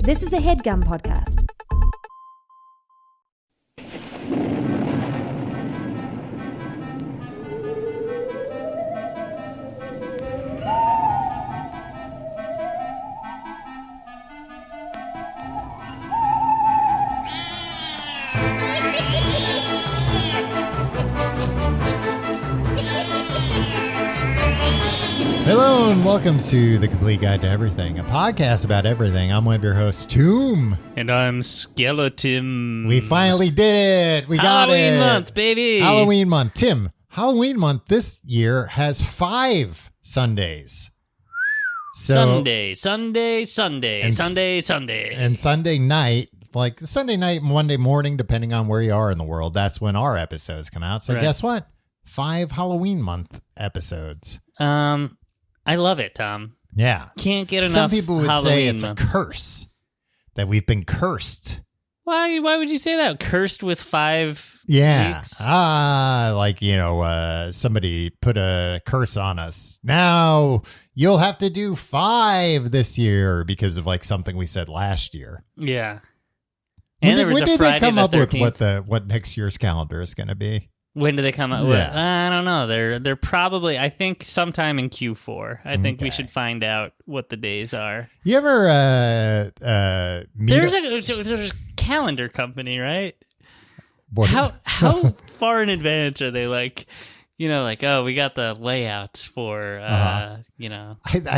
This is a HeadGum podcast. Hello and welcome to The Complete Guide to Everything, a podcast about everything. I'm one of your hosts, Tomb. And I'm Skeleton. We finally did it. We got it. Halloween month, baby. Halloween month. Tim, Halloween month this year has 5 Sundays. Sunday. And Sunday night, like Sunday night, Monday morning, depending on where you are in the world, that's when our episodes come out. So Right. Guess what? 5 Halloween month episodes. I love it, Tom. Yeah. Can't get enough. Some people would Halloween say it's month. a curse, that we've been cursed. Why would you say that? Cursed with 5 Yeah. weeks? Somebody put a curse on us. Now you'll have to do 5 this year because of like something we said last year. Yeah. And there was when a did Friday they come the up 13th. with what next year's calendar is going to be? When do they come out? Yeah. I don't know. They're probably, I think, sometime in Q4. I think we Okay. should find out what the days are. You ever meet There's a calendar company, right? what- How far in advance are they like, oh, we got the layouts for, I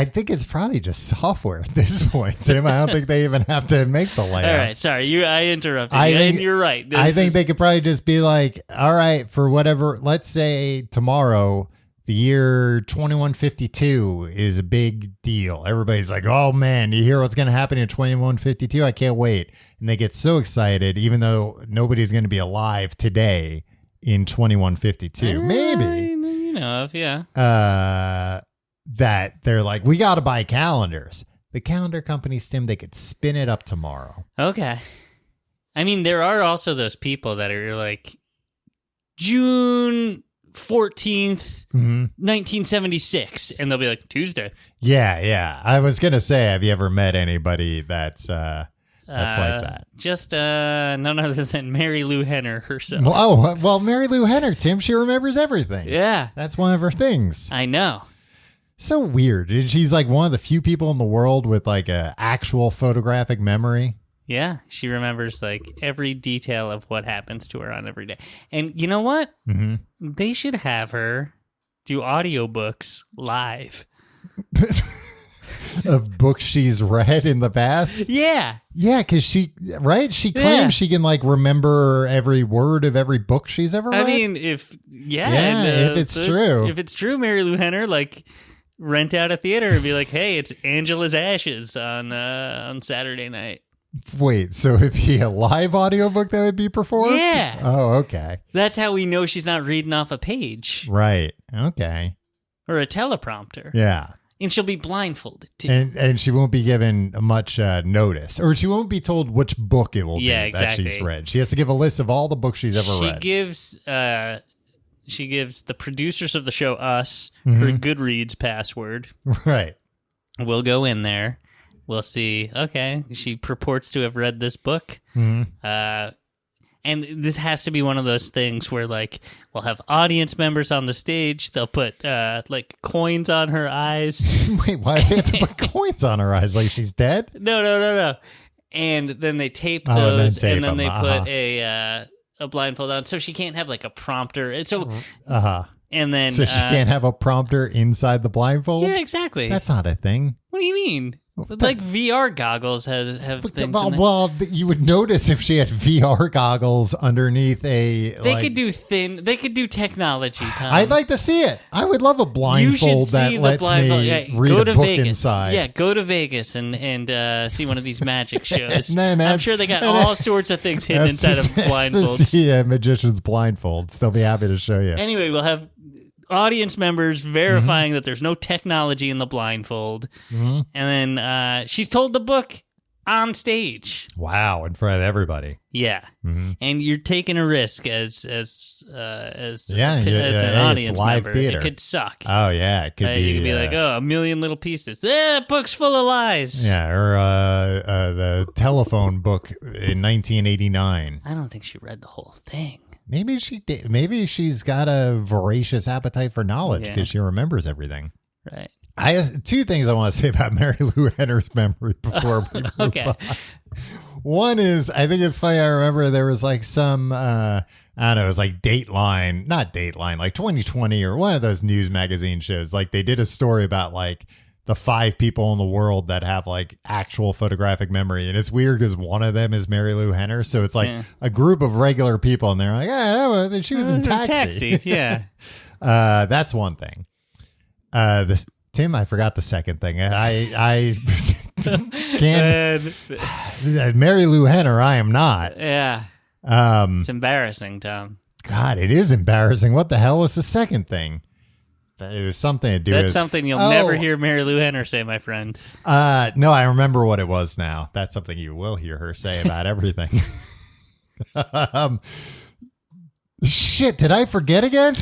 think it's probably just software at this point, Tim. I don't think they even have to make the layout. All right, sorry, I interrupted you, think- and you're right. I think they could probably just be like, all right, for whatever, let's say tomorrow, the year 2152 is a big deal. Everybody's like, oh man, you hear what's going to happen in 2152? I can't wait. And they get so excited, even though nobody's going to be alive today in 2152. Maybe. Yeah. That they're like, we got to buy calendars. The calendar companies, Tim, they could spin it up tomorrow. Okay. I mean, there are also those people that are like, June 14th, 1976, and they'll be like, Tuesday. Yeah. I was going to say, have you ever met anybody that's like that? Just none other than Mary Lou Henner herself. Well, Mary Lou Henner, Tim, she remembers everything. Yeah. That's one of her things. I know. So weird. And she's like one of the few people in the world with like a actual photographic memory. Yeah, she remembers like every detail of what happens to her on every day. And you know what? Mm-hmm. They should have her do audiobooks live. Of books she's read in the past. Yeah. Yeah, because she claims she can like remember every word of every book she's ever read. I mean, if it's true. If it's true, Mary Lou Henner, like rent out a theater and be like, hey, it's Angela's Ashes on Saturday night. Wait, so it'd be a live audiobook that would be performed? Yeah. Oh, okay. That's how we know she's not reading off a page Right. Okay. or a teleprompter. Yeah. And she'll be blindfolded too. And she won't be given much notice, or she won't be told which book it will be that she's read. She has to give a list of all the books she's ever read. She gives the producers of the show, us, her Goodreads password. Right. We'll go in there. We'll see. Okay, she purports to have read this book. And this has to be one of those things where, like, we'll have audience members on the stage. They'll put, like, coins on her eyes. Wait, why do they have to put coins on her eyes? Like she's dead? No. And then they tape those, and then they put a blindfold on, so she can't have, like, a prompter. And so, and then... So she can't have a prompter inside the blindfold? Yeah, exactly. That's not a thing. What do you mean? Like VR goggles have things in there. Well, you would notice if she had VR goggles underneath a... They could do technology, Tom. I'd like to see it. I would love a blindfold that lets me read a book inside. Yeah, go to Vegas and see one of these magic shows. And I'm sure they got all sorts of things hidden inside of blindfolds. To see a magician's blindfolds. They'll be happy to show you. Anyway, we'll have audience members verifying that there's no technology in the blindfold. And then she's told the book, on stage. Wow, in front of everybody. Yeah, and you're taking a risk as an It's audience live member. theater. It could suck. Oh yeah, it could be. You could be like, a million little pieces. Book's full of lies. Yeah, or the telephone book in 1989. I don't think she read the whole thing. Maybe she did. Maybe she's got a voracious appetite for knowledge because she remembers everything. Right. I have two things I want to say about Mary Lou Henner's memory before we move on. One is, I think it's funny. I remember there was like some, I don't know, it was like not Dateline, like 2020 or one of those news magazine shows. Like they did a story about like the 5 people in the world that have like actual photographic memory. And it's weird because one of them is Mary Lou Henner. So it's like a group of regular people and they're like, yeah, she was in Taxi. Yeah. That's one thing. Tim, I forgot the second thing. I can't. Mary Lou Henner, I am not. Yeah. It's embarrassing, Tom. God, it is embarrassing. What the hell was the second thing? It was something to do with... That's something you'll never hear Mary Lou Henner say, my friend. No, I remember what it was now. That's something you will hear her say about everything. Shit, did I forget again?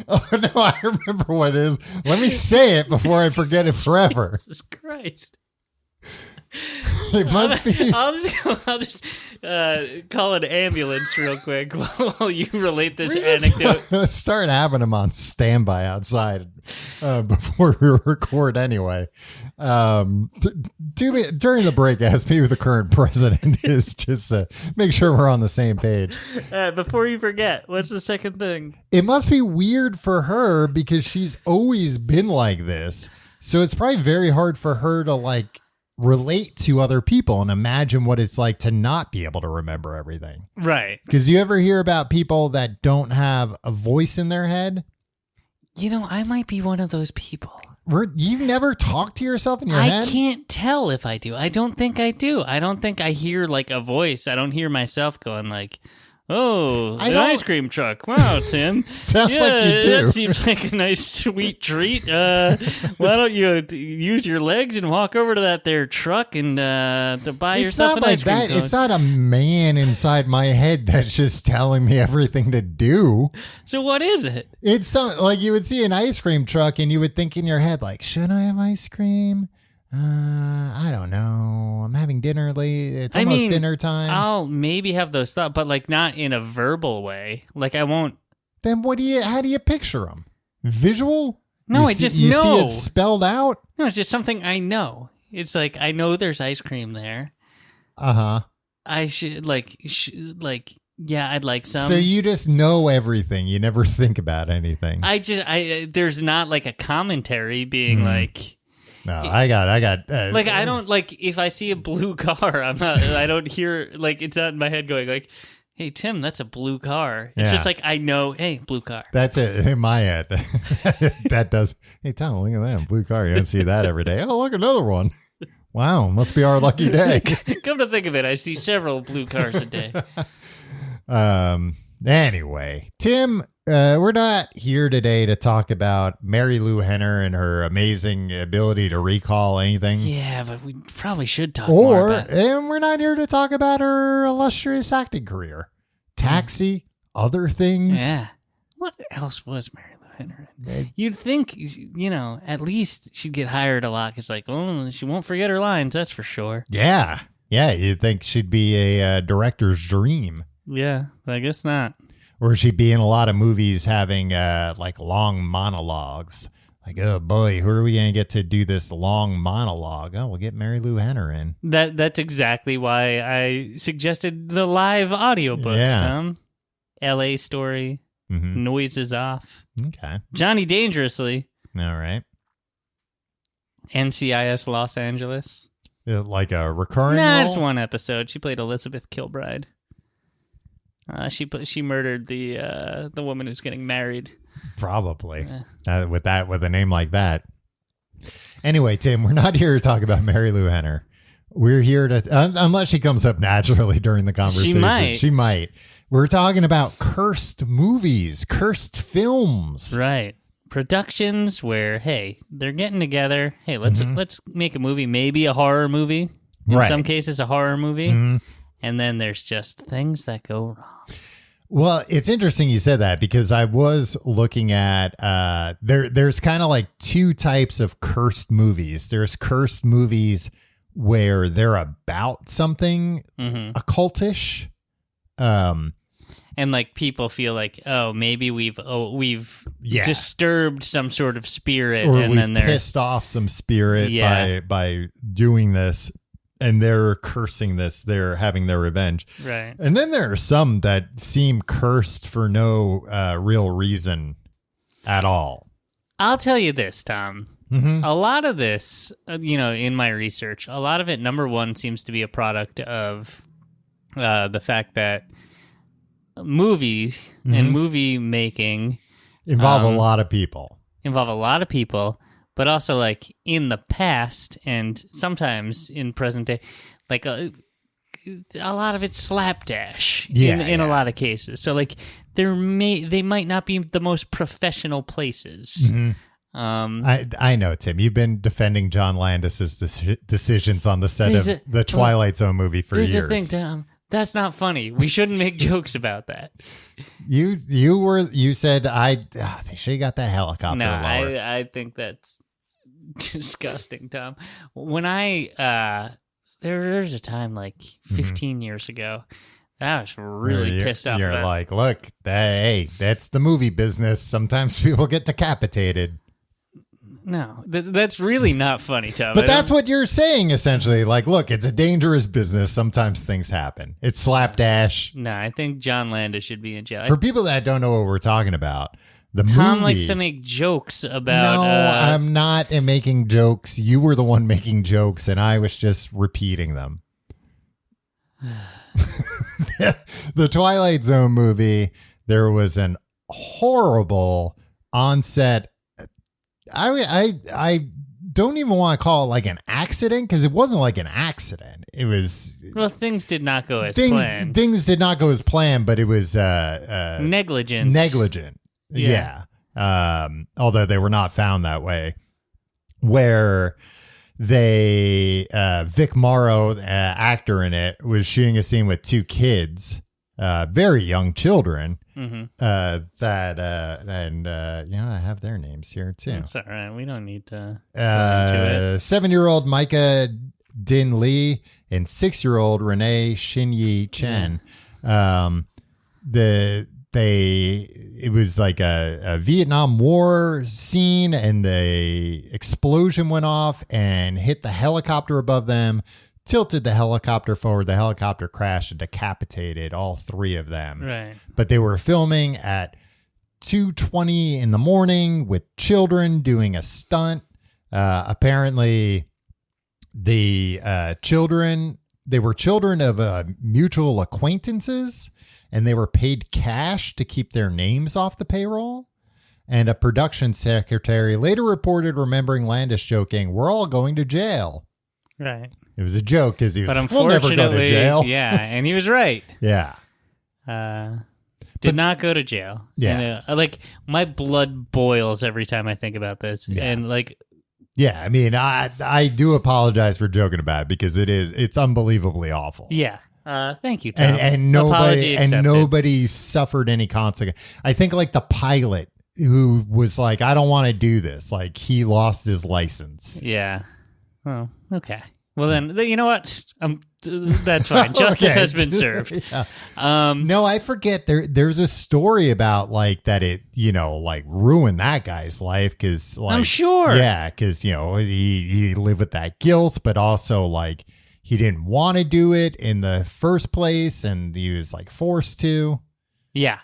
Oh, no, I remember what it is. Let me say it before I forget it forever. Jesus Christ. It must be. I'll just call an ambulance real quick while you relate this anecdote. Start having them on standby outside before we record anyway. During the break, ask me who the current president is, just to make sure we're on the same page. Before you forget, what's the second thing? It must be weird for her because she's always been like this. So it's probably very hard for her to like relate to other people and imagine what it's like to not be able to remember everything. Right. Because you ever hear about people that don't have a voice in their head? You know, I might be one of those people. You never talk to yourself in your head? I can't tell if I do. I don't think I do. I don't think I hear like a voice. I don't hear myself going like, oh, an ice cream truck. Wow, Tim. Sounds like you do. That seems like a nice, sweet treat. Why don't you use your legs and walk over to that there truck and to buy yourself an ice cream cone? It's not a man inside my head that's just telling me everything to do. So what is it? It's like you would see an ice cream truck and you would think in your head, like, should I have ice cream? I don't know. I'm having dinner late. It's almost dinner time. I'll maybe have those thoughts, but like not in a verbal way. Like I won't. Then how do you picture them? Visual? No, you see it spelled out? No, it's just something I know. It's like, I know there's ice cream there. Uh-huh. I should yeah, I'd like some. So you just know everything. You never think about anything. There's not like a commentary being like, no, I got. Like I don't like if I see a blue car, I don't hear like it's not in my head going like, "Hey Tim, that's a blue car." It's just like I know, hey, blue car. That's it in my head. That does. Hey Tom, look at that blue car. You don't see that every day. Oh, look, another one. Wow, must be our lucky day. Come to think of it, I see several blue cars a day. Anyway, Tim. We're not here today to talk about Mary Lou Henner and her amazing ability to recall anything. Yeah, but we probably should talk more about it. And we're not here to talk about her illustrious acting career. Taxi, other things. Yeah. What else was Mary Lou Henner in? You'd think, at least she'd get hired a lot. It's like, oh, she won't forget her lines, that's for sure. Yeah. Yeah, you'd think she'd be a director's dream. Yeah, but I guess not. Or she'd be in a lot of movies having like long monologues. Like, oh boy, who are we going to get to do this long monologue? Oh, we'll get Mary Lou Henner in. That's exactly why I suggested the live audiobooks, Tom. L.A. Story, Noises Off. Okay. Johnny Dangerously. All right. NCIS Los Angeles. Like a recurring Nah, role? just one episode. She played Elizabeth Kilbride. She murdered the woman who's getting married. Probably with a name like that. Anyway, Tim, we're not here to talk about Mary Lou Henner. We're here to unless she comes up naturally during the conversation. She might. We're talking about cursed movies, cursed films. Right. productions where, hey, they're getting together. Hey, let's make a movie, maybe a horror movie. In some cases, a horror movie. And then there's just things that go wrong. Well, it's interesting you said that because I was looking at there's kind of like two types of cursed movies. There's cursed movies where they're about something occultish. And like people feel like, oh, maybe we've disturbed some sort of spirit, or and we've then they're pissed off some spirit by doing this, and they're cursing this. They're having their revenge, right? And then there are some that seem cursed for no real reason at all. I'll tell you this, Tom. A lot of this, in my research, a lot of it, number one, seems to be a product of the fact that movies and movie making involve a lot of people. But also like in the past and sometimes in present day, like a lot of it's slapdash in a lot of cases. So like they might not be the most professional places. I know, Tim. You've been defending John Landis's decisions on the set of the Twilight Zone movie for years. Here's the thing, Tom. That's not funny. We shouldn't make jokes about that. You said they should have got that helicopter lower. I think that's disgusting, Tom. When there's a time like 15 years ago, I was really pissed off. You're like, look, hey, that's the movie business. Sometimes people get decapitated. No, that's really not funny, Tom. But that's what you're saying, essentially. Like, look, it's a dangerous business. Sometimes things happen. It's slapdash. No, I think John Landis should be in jail. For people that don't know what we're talking about, Tom likes to make jokes about... No, I'm not making jokes. You were the one making jokes, and I was just repeating them. The Twilight Zone movie, there was an horrible on-set... I don't even want to call it like an accident because it wasn't like an accident. It was things did not go as planned. Things did not go as planned, but it was negligent. Negligent, yeah. Although they were not found that way. Where they Vic Morrow, actor in it, was shooting a scene with two kids, very young children. I have their names here too. That's all right. We don't need to go into it. 7-year-old Micah Din Lee and 6-year-old Renee Shinyi Chen. It was like a Vietnam War scene, and the explosion went off and hit the helicopter above them, tilted the helicopter forward. The helicopter crashed and decapitated all three of them. Right. But they were filming at 2:20 in the morning with children doing a stunt. Apparently, the children were children of mutual acquaintances, and they were paid cash to keep their names off the payroll. And a production secretary later reported remembering Landis joking, "We're all going to jail." Right. It was a joke because he was like, "We'll never go to jail." Yeah, and he was right. Yeah. Did not go to jail. Yeah. And, like, my blood boils every time I think about this. Yeah. And, like... Yeah, I mean, I do apologize for joking about it because it's unbelievably awful. Yeah. Thank you, Tom. And nobody suffered any consequence. I think, like, the pilot who was like, "I don't want to do this," like, he lost his license. Yeah. Well, okay. Well, then, you know what? That's fine. Justice has been served. Yeah. No, I forget. There's a story about like that it, like ruined that guy's life because, like, I'm sure. Yeah, because he lived with that guilt, but also like he didn't want to do it in the first place, and he was like forced to. Yeah.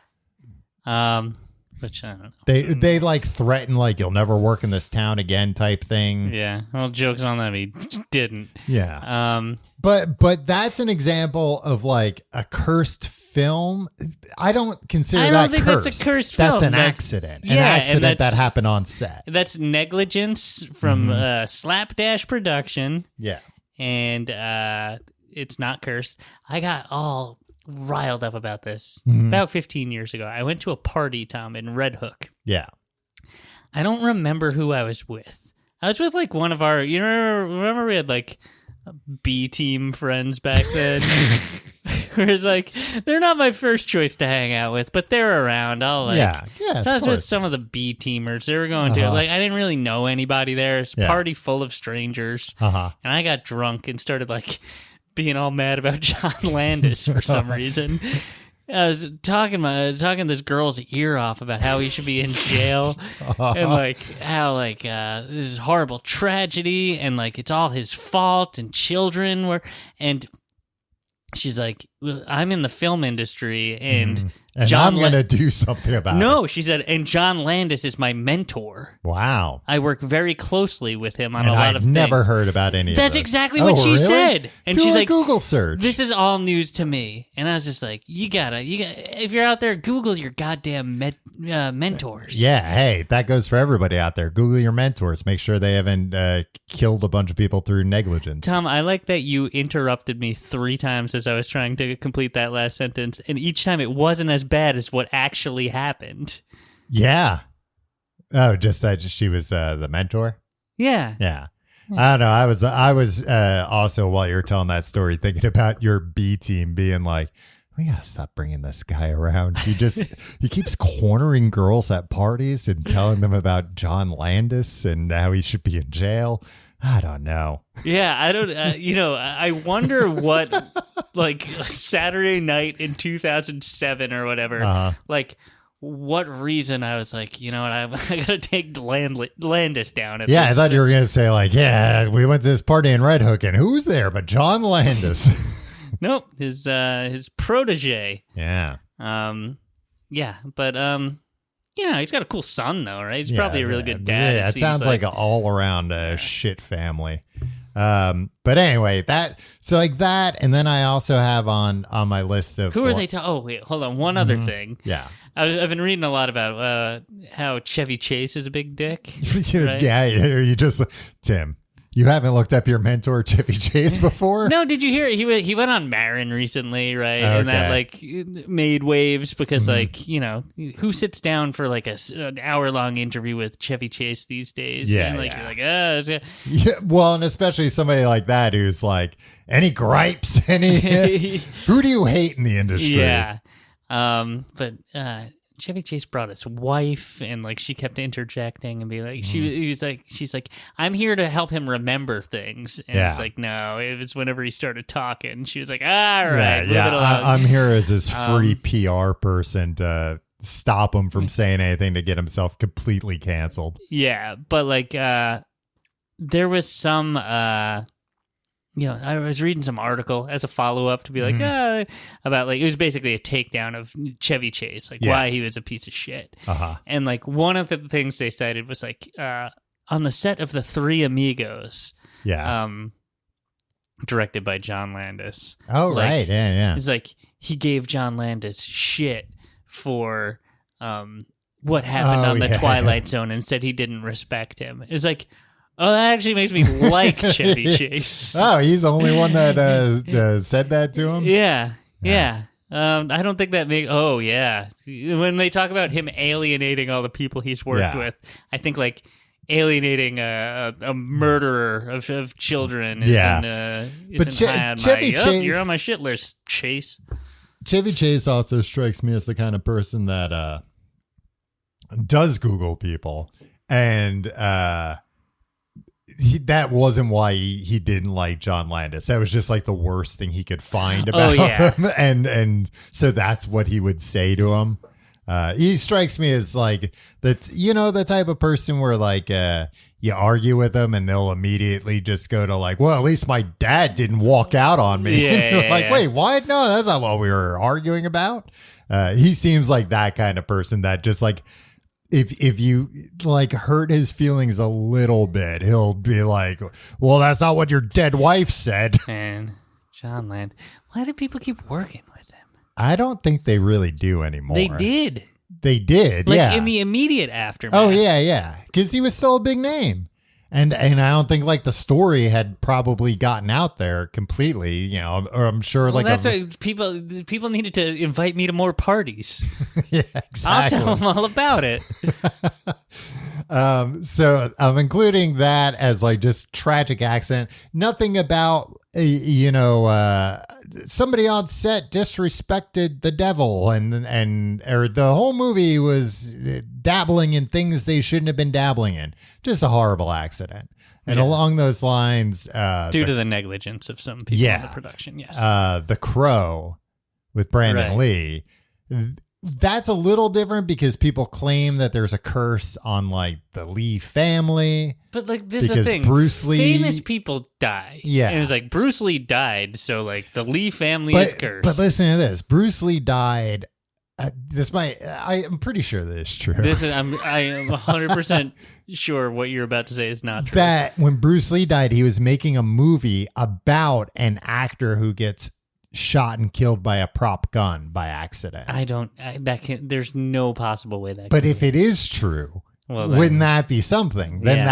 Which I don't know. They like threaten like you'll never work in this town again type thing. Yeah. Well, joke's on them. He didn't. Yeah. But that's an example of like a cursed film. I don't consider that cursed. That's a cursed film. That's an accident. An accident that happened on set. That's negligence from Slapdash Production. Yeah. And it's not cursed. I got all riled up about this about 15 years ago. I went to a party, Tom, in Red Hook. Yeah. I don't remember who I was with. I was with like one of our, remember we had like B team friends back then? Whereas like, they're not my first choice to hang out with, but they're around. I'll like, yeah. So I was with some of the B teamers. They were going to, like, I didn't really know anybody there. It's a party full of strangers. And I got drunk and started like being all mad about John Landis for some reason. I was talking this girl's ear off about how he should be in jail and like how like this is horrible tragedy and like it's all his fault and children were and she's like, well, I'm in the film industry and I'm going to do something about it. No, she said, and John Landis is my mentor. Wow. I work very closely with him on a lot of things. I've never heard about any of That's this. exactly what she said. And do she's a like, Google search. This is all news to me. And I was just like, you gotta, if you're out there, Google your goddamn mentors. Yeah, hey, that goes for everybody out there. Google your mentors. Make sure they haven't killed a bunch of people through negligence. Tom, I like that you interrupted me 3 times as I was trying to complete that last sentence. And each time it wasn't as bad as what actually happened. Yeah. Oh, just that she was the mentor? Yeah. Yeah. I don't know. I was also, while you were telling that story, thinking about your B team being like, we gotta stop bringing this guy around. He keeps cornering girls at parties and telling them about John Landis and how he should be in jail. I don't know. Yeah, I don't, I wonder what, like, Saturday night in 2007 or whatever, like, what reason I was like, you know what, I gotta take Landis down. Yeah, I thought you were going to say, like, yeah, we went to this party in Red Hook, and who's there but John Landis? Nope, his protege. Yeah. Yeah, but, he's got a cool son, though, right? He's probably a really good dad. Yeah, it sounds like an all-around shit family. But anyway, that, and then I also have on my list of... Who are they Oh, wait, hold on. One other thing. Yeah. I've been reading a lot about how Chevy Chase is a big dick. Right? Yeah, you just... Tim, you haven't looked up your mentor, Chevy Chase, before? No, did you hear it? He went on Marin recently, right? Okay. And that, like, made waves because, like, who sits down for, like, an hour-long interview with Chevy Chase these days? Yeah, and, like, yeah. you're like, Yeah, well, and especially somebody like that who's like, any gripes? Who do you hate in the industry? Yeah. But Chevy Chase brought his wife, and like she kept interjecting and be like, she's like, I'm here to help him remember things, and it's like, no, it was whenever he started talking. She was like, all right, move it along. I'm here as his free PR person to stop him from saying anything to get himself completely canceled. Yeah, but like, there was some. I was reading some article as a follow-up to be like, about like, it was basically a takedown of Chevy Chase, like why he was a piece of shit. And like one of the things they cited was like, on the set of The Three Amigos, directed by John Landis. Oh, like, right. Yeah. It's like, he gave John Landis shit for, what happened on the Twilight Zone and said he didn't respect him. It's like, oh, that actually makes me like Chevy Chase. Oh, he's the only one that said that to him? Yeah. I don't think that makes... Oh, yeah. When they talk about him alienating all the people he's worked with, I think, like, alienating a murderer of children isn't high on Chevy Chase, you're on my shit list, Chase. Chevy Chase also strikes me as the kind of person that does Google people, and... that wasn't why he didn't like John Landis. That was just like the worst thing he could find about him. And so that's what he would say to him. He strikes me as like that, the type of person where like you argue with them and they'll immediately just go to like, well, at least my dad didn't walk out on me. Wait, what? No, that's not what we were arguing about. He seems like that kind of person that just like, if you like hurt his feelings a little bit, he'll be like, well, that's not what your dead wife said. Man, John Land, why do people keep working with him? I don't think they really do anymore. They did. Like in the immediate aftermath. Oh, yeah. Because he was still a big name. And I don't think like the story had probably gotten out there completely, or I'm sure well, like people needed to invite me to more parties. Yeah, exactly. I'll tell them all about it. So I'm including that as like just tragic accident. Nothing about, somebody on set disrespected the devil or the whole movie was dabbling in things they shouldn't have been dabbling in. Just a horrible accident. And along those lines, due to the negligence of some people in the production. Yes. The Crow with Brandon Lee. That's a little different because people claim that there's a curse on like the Lee family. But like this is the thing. Bruce Lee, famous people die. Yeah. And it was like Bruce Lee died, so like the Lee family is cursed. But listen to this. Bruce Lee died. I'm pretty sure this is true. I am 100% sure what you're about to say is not true. That when Bruce Lee died, he was making a movie about an actor who gets shot and killed by a prop gun by accident. There's no possible way that But if it is true, wouldn't that be something? Then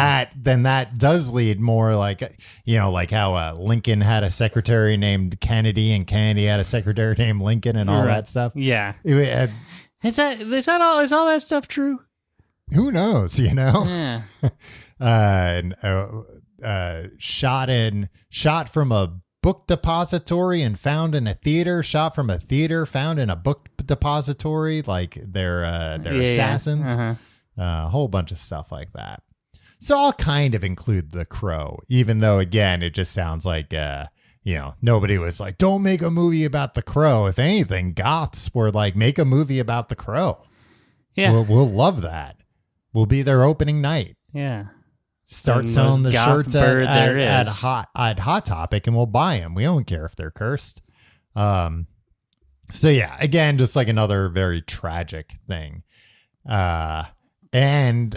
that does lead more like, like how Lincoln had a secretary named Kennedy and Kennedy had a secretary named Lincoln and all that stuff. Yeah. Is all that stuff true? Who knows, Yeah. Shot from a book depository and found in a theater, shot from a theater, found in a book depository, like they're assassins. Yeah. Uh-huh. A whole bunch of stuff like that. So I'll kind of include The Crow, even though, again, it just sounds like, nobody was like, don't make a movie about The Crow. If anything, goths were like, make a movie about The Crow. Yeah. We'll love that. We'll be their opening night. Yeah. Start selling the shirts at Hot Topic and we'll buy them. We don't care if they're cursed. So yeah, again, just like another very tragic thing. And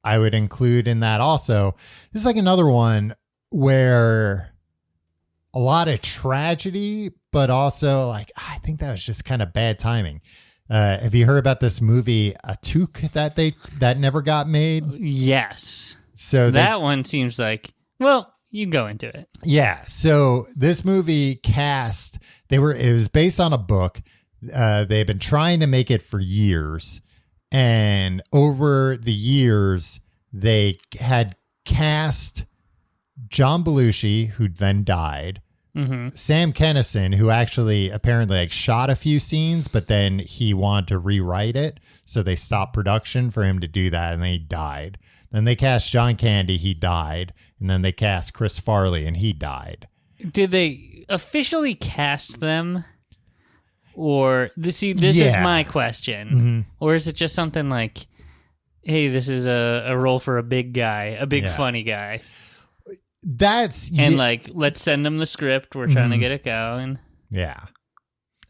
I would include in that also, this is like another one where a lot of tragedy, but also like, I think that was just kind of bad timing. Have you heard about this movie, A Toque, that never got made? Yes. So that one seems like, you go into it. Yeah. So this movie cast, it was based on a book. They've been trying to make it for years. And over the years, they had cast John Belushi, who then died. Mm-hmm. Sam Kinison, who actually apparently like shot a few scenes, but then he wanted to rewrite it. So they stopped production for him to do that. And then he died. Then they cast John Candy, he died. And then they cast Chris Farley and he died. Did they officially cast them? Or this is my question. Mm-hmm. Or is it just something like, hey, this is a role for a big guy, a big funny guy? Like, let's send him the script. We're trying to get it going. Yeah.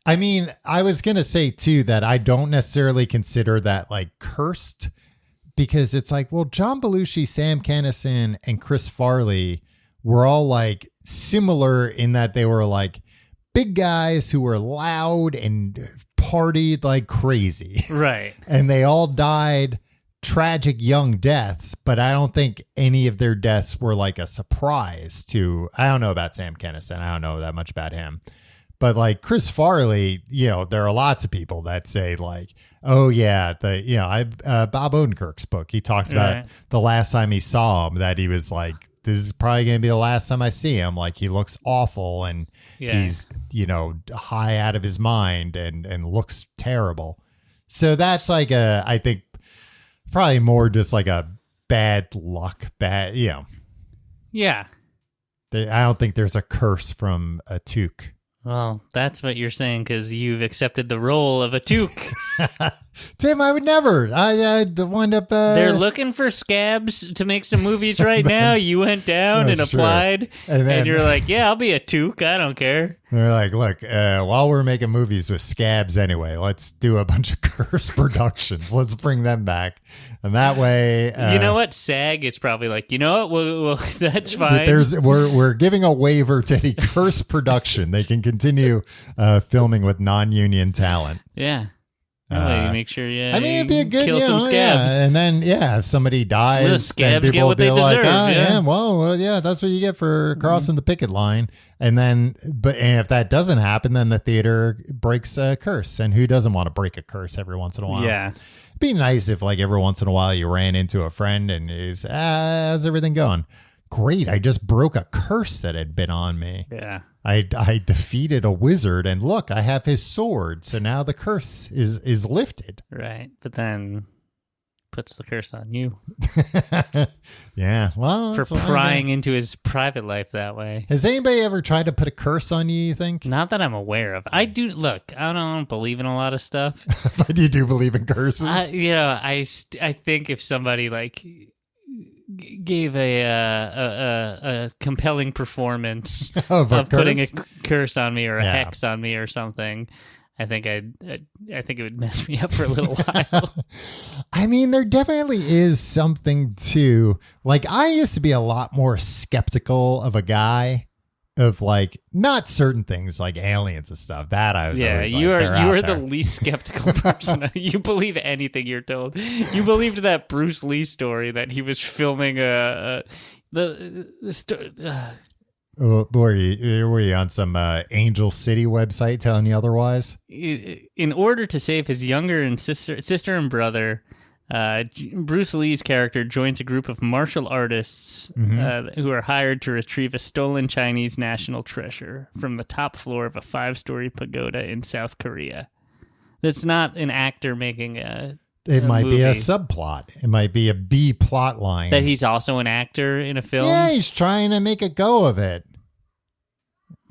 I mean, I was going to say too that I don't necessarily consider that like cursed, because it's like, well, John Belushi, Sam Kinison, and Chris Farley were all like similar in that they were like big guys who were loud and partied like crazy. Right. And they all died tragic young deaths, but I don't think any of their deaths were like a surprise to, I don't know about Sam Kinison. I don't know that much about him. But like Chris Farley, there are lots of people that say like, oh yeah, Bob Odenkirk's book, he talks about the last time he saw him, that he was like, this is probably going to be the last time I see him. Like he looks awful and he's, high out of his mind and looks terrible. So that's like I think probably more just like a bad luck, Yeah. I don't think there's a curse from A Toque. Well, that's what you're saying because you've accepted the role of a toque. Tim, I would never. I wind up... They're looking for scabs to make some movies right now. You went down and applied, and you're like, yeah, I'll be a toque. I don't care. They're like, look, while we're making movies with scabs anyway, let's do a bunch of curse productions. Let's bring them back. And that way... you know what? SAG is probably like, you know what? Well that's fine. We're giving a waiver to any curse production. They can continue filming with non-union talent. Yeah. Make sure it'd be a good kill some scabs. Yeah. And then if somebody dies, the scabs people get what will be they like, deserve. Well, that's what you get for crossing the picket line. And then, and if that doesn't happen, then the theater breaks a curse. And who doesn't want to break a curse every once in a while? Yeah. be nice if like every once in a while you ran into a friend and is, how's everything going? Great. I just broke a curse that had been on me. Yeah. I defeated a wizard and look, I have his sword. So now the curse is lifted. Right. But then puts the curse on you. Yeah. Well, for prying into his private life that way. Has anybody ever tried to put a curse on you think? Not that I'm aware of. I do. Look, I don't believe in a lot of stuff. But you do believe in curses? I think if somebody like gave a compelling performance of putting a curse on me or a hex on me or something, I think it would mess me up for a little while. I mean, there definitely is something to, like, I used to be a lot more skeptical of a guy of like not certain things like aliens and stuff. That I was always like, you are the least skeptical person. You believe anything you're told. You believed that Bruce Lee story that he was filming were you on some Angel City website telling you otherwise? In order to save his younger sister and brother, Bruce Lee's character joins a group of martial artists who are hired to retrieve a stolen Chinese national treasure from the top floor of a 5-story pagoda in South Korea. That's not an actor making It might movie. be a subplot. It might be a B plot line. That he's also an actor in a film? Yeah, he's trying to make a go of it.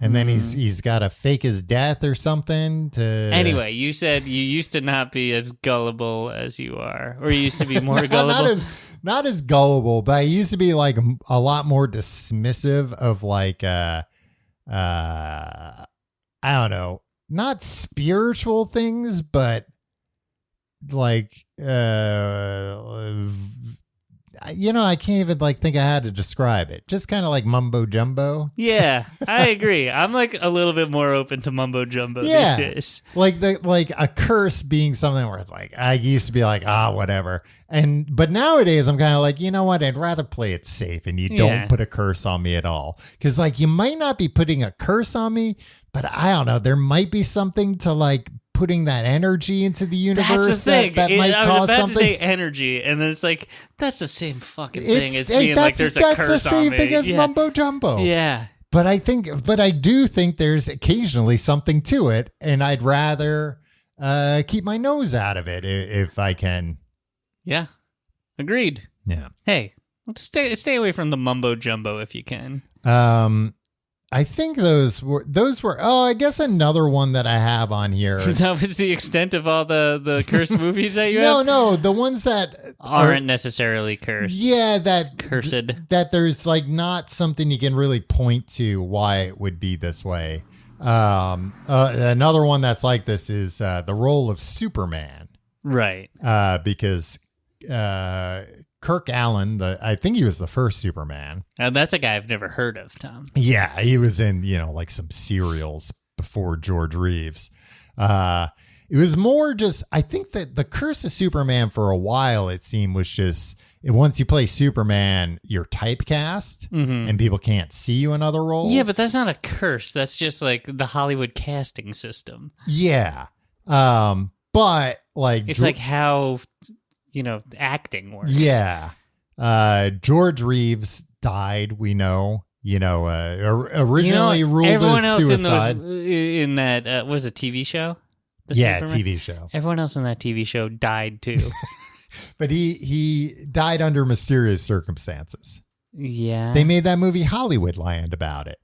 And then he's got to fake his death or something to... Anyway, you said you used to not be as gullible as you are. Or you used to be more gullible? Not as gullible, but I used to be like a lot more dismissive of like, I don't know, not spiritual things, but like, I can't even like think of how to describe it. Just kind of like mumbo jumbo. Yeah, I agree. I'm like a little bit more open to mumbo jumbo these days. Like a curse being something where it's like, I used to be like, whatever. But nowadays I'm kind of like, you know what? I'd rather play it safe and you don't put a curse on me at all. Cause like you might not be putting a curse on me, but I don't know. There might be something to like putting that energy into the universe. That's the thing. That might I cause was about something. to say energy, and then it's like that's the same fucking thing. It's being like there's a curse on me. That's the same thing as mumbo jumbo. Yeah. But I do think there's occasionally something to it, and I'd rather keep my nose out of it if I can. Yeah. Agreed. Yeah. Hey, let's stay away from the mumbo jumbo if you can. I think those were. I guess another one that I have on here. That was the extent of all the cursed movies that you have? No, the ones that aren't necessarily cursed. Yeah, that cursed. That there's like not something you can really point to why it would be this way. Another one that's like this is the role of Superman. Right. Because Kirk Allen, I think he was the first Superman. That's a guy I've never heard of, Tom. Yeah, he was in, like some serials before George Reeves. It was more just, I think that the Curse of Superman for a while, it seemed, was just, once you play Superman, you're typecast and people can't see you in other roles. Yeah, but that's not a curse. That's just like the Hollywood casting system. Yeah. But like... It's like how... acting works. Yeah. George Reeves died, we know. Originally ruled everyone as else suicide. in that was a TV show? Superman? TV show. Everyone else in that TV show died too. But he died under mysterious circumstances. Yeah. They made that movie Hollywoodland about it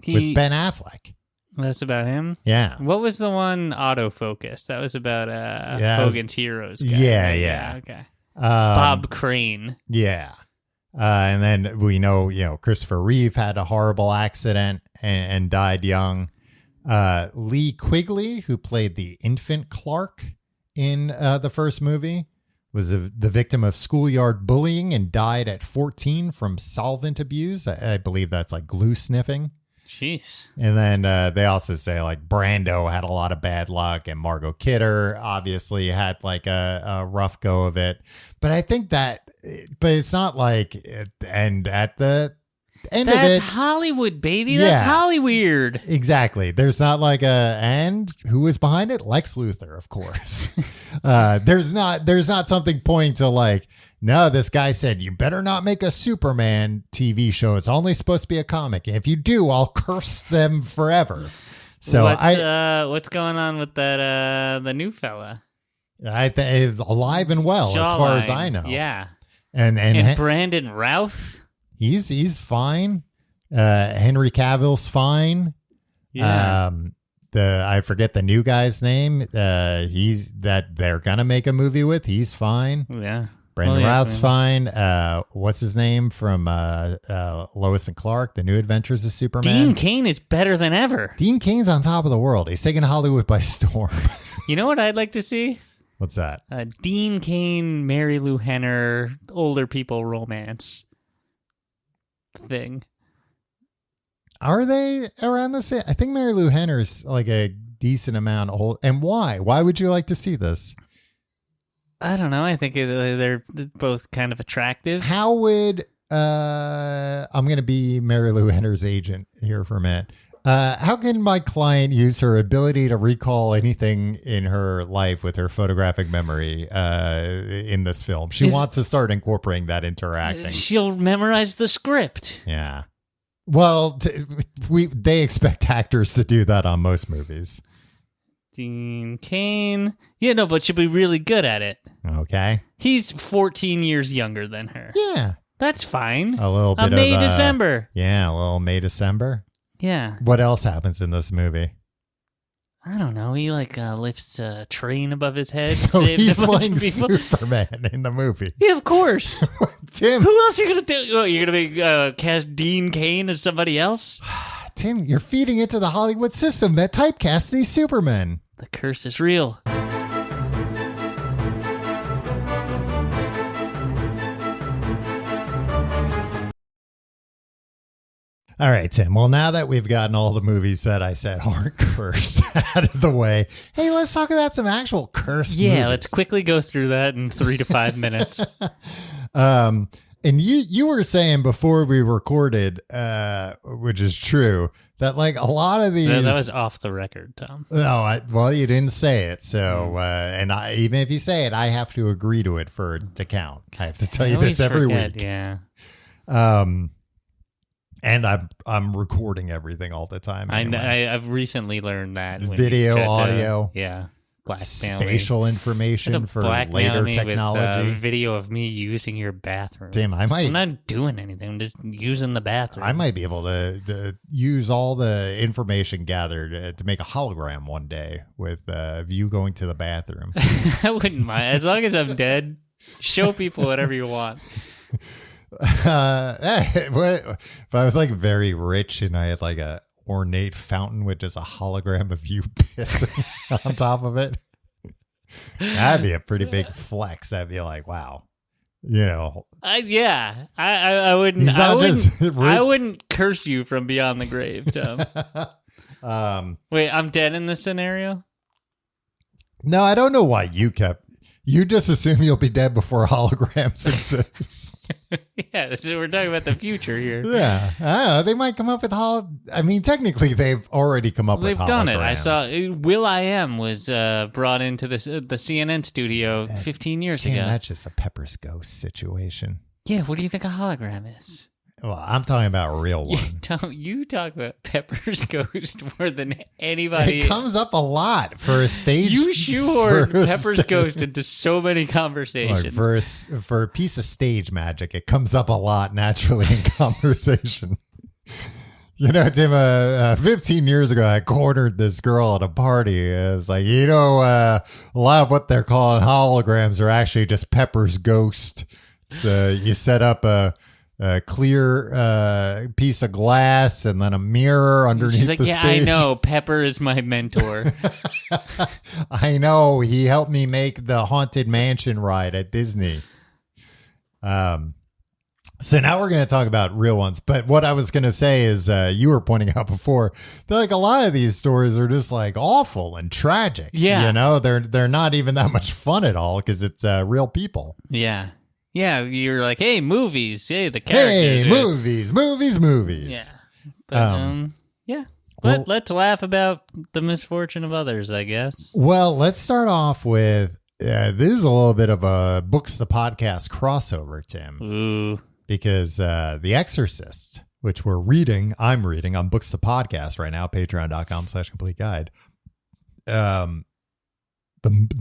with Ben Affleck. That's about him? Yeah. What was the one, Autofocus? That was about Hogan's Heroes guy. Yeah. Okay. Bob Crane. Yeah. And then we know, Christopher Reeve had a horrible accident and died young. Lee Quigley, who played the infant Clark in the first movie, was the victim of schoolyard bullying and died at 14 from solvent abuse. I believe that's like glue sniffing. Jeez. And then they also say like Brando had a lot of bad luck and Margot Kidder obviously had like a rough go of it. But I think but it's not like, and at the end of That's it. Hollywood, baby. Yeah. That's Hollyweird. Exactly. There's not like and who was behind it? Lex Luthor, of course. There's not something pointing to like, no, this guy said you better not make a Superman TV show. It's only supposed to be a comic. If you do, I'll curse them forever. So what's going on with that the new fella? I think it's alive and well, as far as I know. Yeah. And Brandon Routh? He's fine. Henry Cavill's fine. Yeah. I forget the new guy's name. He's that they're gonna make a movie with. He's fine. Yeah. Brandon Routh's fine. What's his name from Lois and Clark, The New Adventures of Superman? Dean Cain is better than ever. Dean Cain's on top of the world. He's taking Hollywood by storm. You know what I'd like to see? What's that? Dean Cain, Mary Lou Henner, older people romance thing. Are they around the same? I think Mary Lou Henner's like a decent amount old. And why? Why would you like to see this? I don't know. I think they're both kind of attractive. How would I'm going to be Mary Lou Henner's agent here for a minute. How can my client use her ability to recall anything in her life with her photographic memory in this film? She wants to start incorporating that interacting. She'll memorize the script. Yeah. Well, they expect actors to do that on most movies. Dean Cain. Yeah, no, but she'll be really good at it. Okay. He's 14 years younger than her. Yeah. That's fine. A little bit May, of December. Yeah, a little May, December. Yeah. What else happens in this movie? I don't know. He lifts a train above his head. So saves he's a bunch playing of people. Superman in the movie. Yeah, of course. Tim. Who else are you going to do? Oh, you're going to cast Dean Cain as somebody else? Tim, you're feeding into the Hollywood system that typecasts these Supermen. The curse is real. All right, Tim. Well, now that we've gotten all the movies that I said aren't cursed out of the way, hey, let's talk about some actual cursed movies. Let's quickly go through that in 3 to 5 minutes. And you were saying before we recorded, which is true, that like a lot of these... That was off the record, Tom. No, well, you didn't say it. So, and even if you say it, I have to agree to it for it to count. I have to tell you this every week. Yeah. And I'm recording everything all the time. Anyway. I've recently learned that. Video, audio. Yeah. Blackmail spatial information for later technology. With, video of me using your bathroom. Damn, I'm not doing anything. I'm just using the bathroom. I might be able to use all the information gathered to make a hologram one day with you going to the bathroom. I wouldn't mind. As long as I'm dead, show people whatever you want. If I was like very rich and I had like a ornate fountain with just a hologram of you pissing on top of it, that'd be a pretty big flex. That'd be like, wow, I wouldn't. I wouldn't curse you from beyond the grave, Tom. Wait, I'm dead in this scenario? No, I don't know why you just assume you'll be dead before holograms exist. Yeah, we're talking about the future here. Yeah, I don't know. They might come up with I mean, technically, they've already come up with holograms. They've done it. I saw Will.i.am was brought into the CNN studio 15 years ago. That's just a Pepper's Ghost situation. Yeah, what do you think a hologram is? Well, I'm talking about a real one. You talk about Pepper's Ghost more than anybody. It comes up a lot for a stage. You shoehorn Pepper's Ghost into so many conversations. Look, for a piece of stage magic, it comes up a lot naturally in conversation. Tim, 15 years ago, I cornered this girl at a party. It was like, a lot of what they're calling holograms are actually just Pepper's Ghost. So you set up a clear piece of glass and then a mirror underneath She's like, the yeah, stage. I know. Pepper is my mentor. I know. He helped me make the Haunted Mansion ride at Disney. So now we're going to talk about real ones. But what I was going to say is you were pointing out before that like a lot of these stories are just like awful and tragic. Yeah. They're not even that much fun at all because it's real people. Yeah. Yeah, you're like, hey, movies. Hey, the characters. Hey, movies. Yeah. But, yeah. Let's laugh about the misfortune of others, I guess. Well, let's start off with, this is a little bit of a Books the Podcast crossover, Tim. Ooh. Because The Exorcist, which I'm reading on Books the Podcast right now, patreon.com/complete guide. The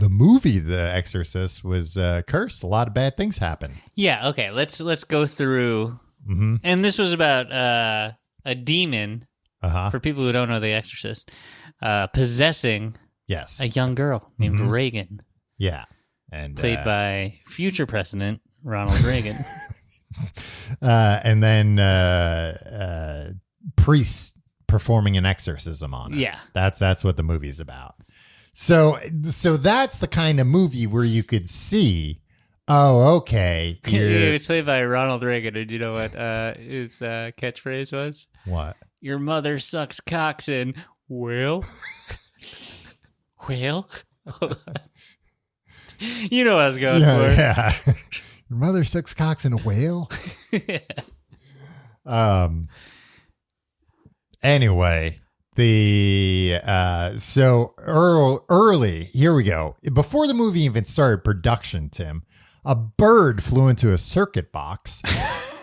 movie The Exorcist was cursed. A lot of bad things happened. Yeah, okay. Let's go through. Mm-hmm. And this was about a demon, for people who don't know The Exorcist, possessing a young girl named Reagan. Yeah. And played by future President Ronald Reagan. And then priests performing an exorcism on her. Yeah. That's what the movie's about. So that's the kind of movie where you could see, oh, okay. It was played by Ronald Reagan, and you know what his catchphrase was? What? Your mother sucks cocks in whale. Whale? Hold on. You know what I was going for. Yeah. Your mother sucks cocks in a whale? Yeah. Anyway, so early, here we go. Before the movie even started production, Tim, a bird flew into a circuit box.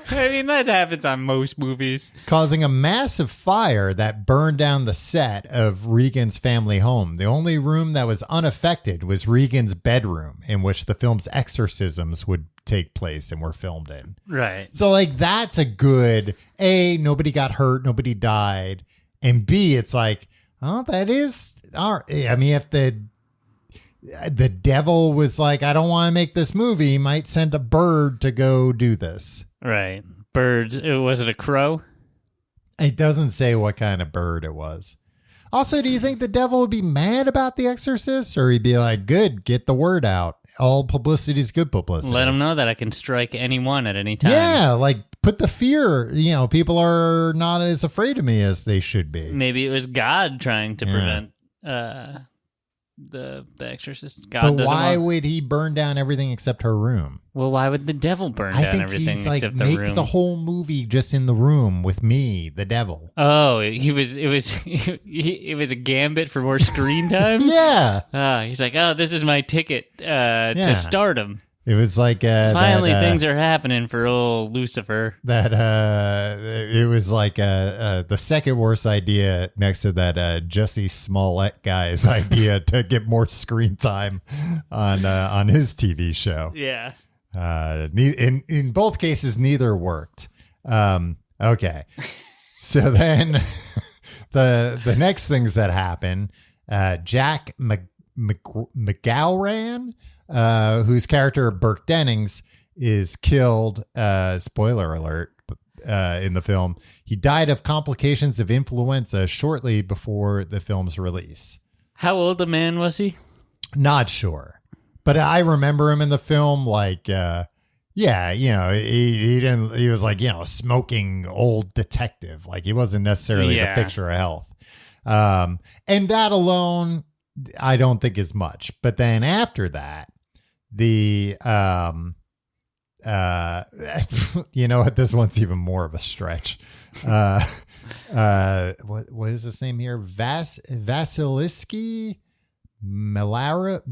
I mean, that happens on most movies. Causing a massive fire that burned down the set of Regan's family home. The only room that was unaffected was Regan's bedroom, in which the film's exorcisms would take place and were filmed in. Right. So, like, that's a good, A, nobody got hurt, nobody died. And B, it's like, oh, that is, I mean, if the devil was like, I don't want to make this movie, he might send a bird to go do this. Right. Birds. Was it a crow? It doesn't say what kind of bird it was. Also, do you think the devil would be mad about The Exorcist, or he'd be like, good, get the word out. All publicity is good publicity. Let him know that I can strike anyone at any time. Yeah, like put the fear, people are not as afraid of me as they should be. Maybe it was God trying to prevent the Exorcist. God, but why would he burn down everything except her room? Well, why would the devil burn down everything he's like, except the make room? the whole movie just in the room with me, the devil. Oh, it was a gambit for more screen time. Yeah. He's like, oh, this is my ticket to stardom. It was like finally things are happening for old Lucifer. That it was like the second worst idea next to that Jussie Smollett guy's idea to get more screen time on his TV show. Yeah. In both cases, neither worked. Okay, so then the next things that happen, Jack McGowran. Whose character Burke Dennings is killed, spoiler alert, in the film. He died of complications of influenza shortly before the film's release. How old a man was he? Not sure, but I remember him in the film like, he was like, a smoking old detective. Like, he wasn't necessarily the picture of health. And that alone, I don't think is much. But then after that, you know what? This one's even more of a stretch. What is his name here? Vasiliski Milaros?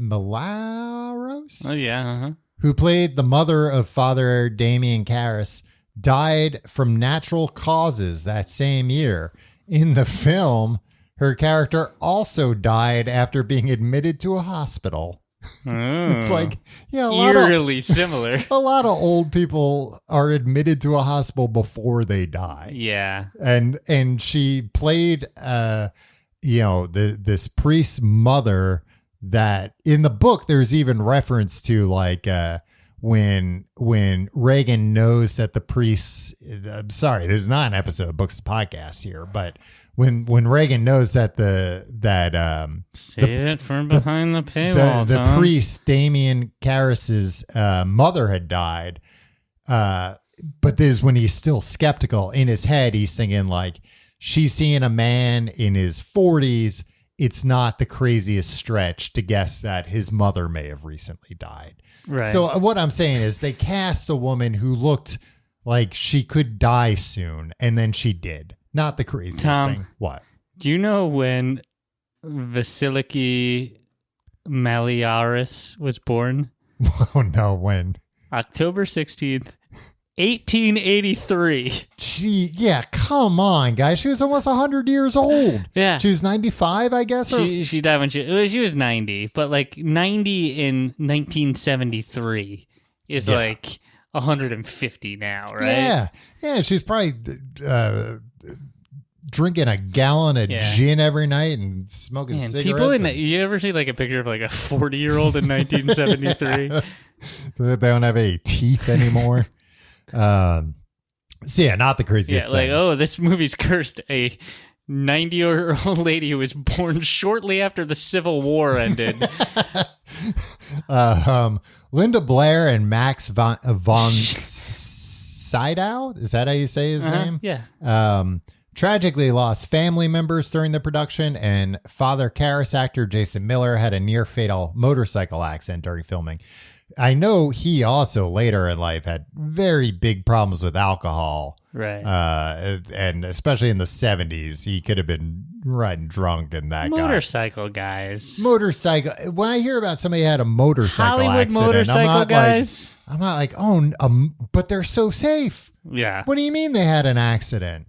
Oh, yeah. Who played the mother of Father Damien Karras, died from natural causes that same year. In the film, her character also died after being admitted to a hospital. It's like, eerily similar. A lot of old people are admitted to a hospital before they die. Yeah. And she played, this priest's mother that in the book, there's even reference to like, when Reagan knows that the priests, I'm sorry, this is not an episode of Books podcast here, but when Reagan knows that Say it from behind the paywall, the priest Damien Karras's mother had died, but this is when he's still skeptical. In his head, he's thinking like, she's seeing a man in his 40s it's not the craziest stretch to guess that his mother may have recently died. Right. So what I'm saying is they cast a woman who looked like she could die soon, and then she did. Not the craziest thing. What? Do you know when Vasiliki Maliaris was born? Oh, no, when? October 16th, 1883. Gee, yeah, come on, guys. She was almost 100 years old. Yeah. She was 95, I guess. She died when she was 90, but like 90 in 1973 is like 150 now, right? Yeah. Yeah, she's probably drinking a gallon of gin every night and smoking cigarettes. People you ever see like a picture of like a 40-year-old in 1973? They don't have any teeth anymore. So yeah, not the craziest thing. Like, oh, this movie's cursed. A 90-year-old lady who was born shortly after the Civil War ended. Linda Blair and Max von Sydow, is that how you say his name? Yeah. Tragically lost family members during the production, and father Karras actor Jason Miller had a near-fatal motorcycle accident during filming. I know he also later in life had very big problems with alcohol. Right. And especially in the 70s, he could have been riding drunk and that motorcycle guys. Motorcycle. When I hear about somebody had a motorcycle Hollywood accident, motorcycle guys. I'm not like, oh, but they're so safe. Yeah. What do you mean they had an accident?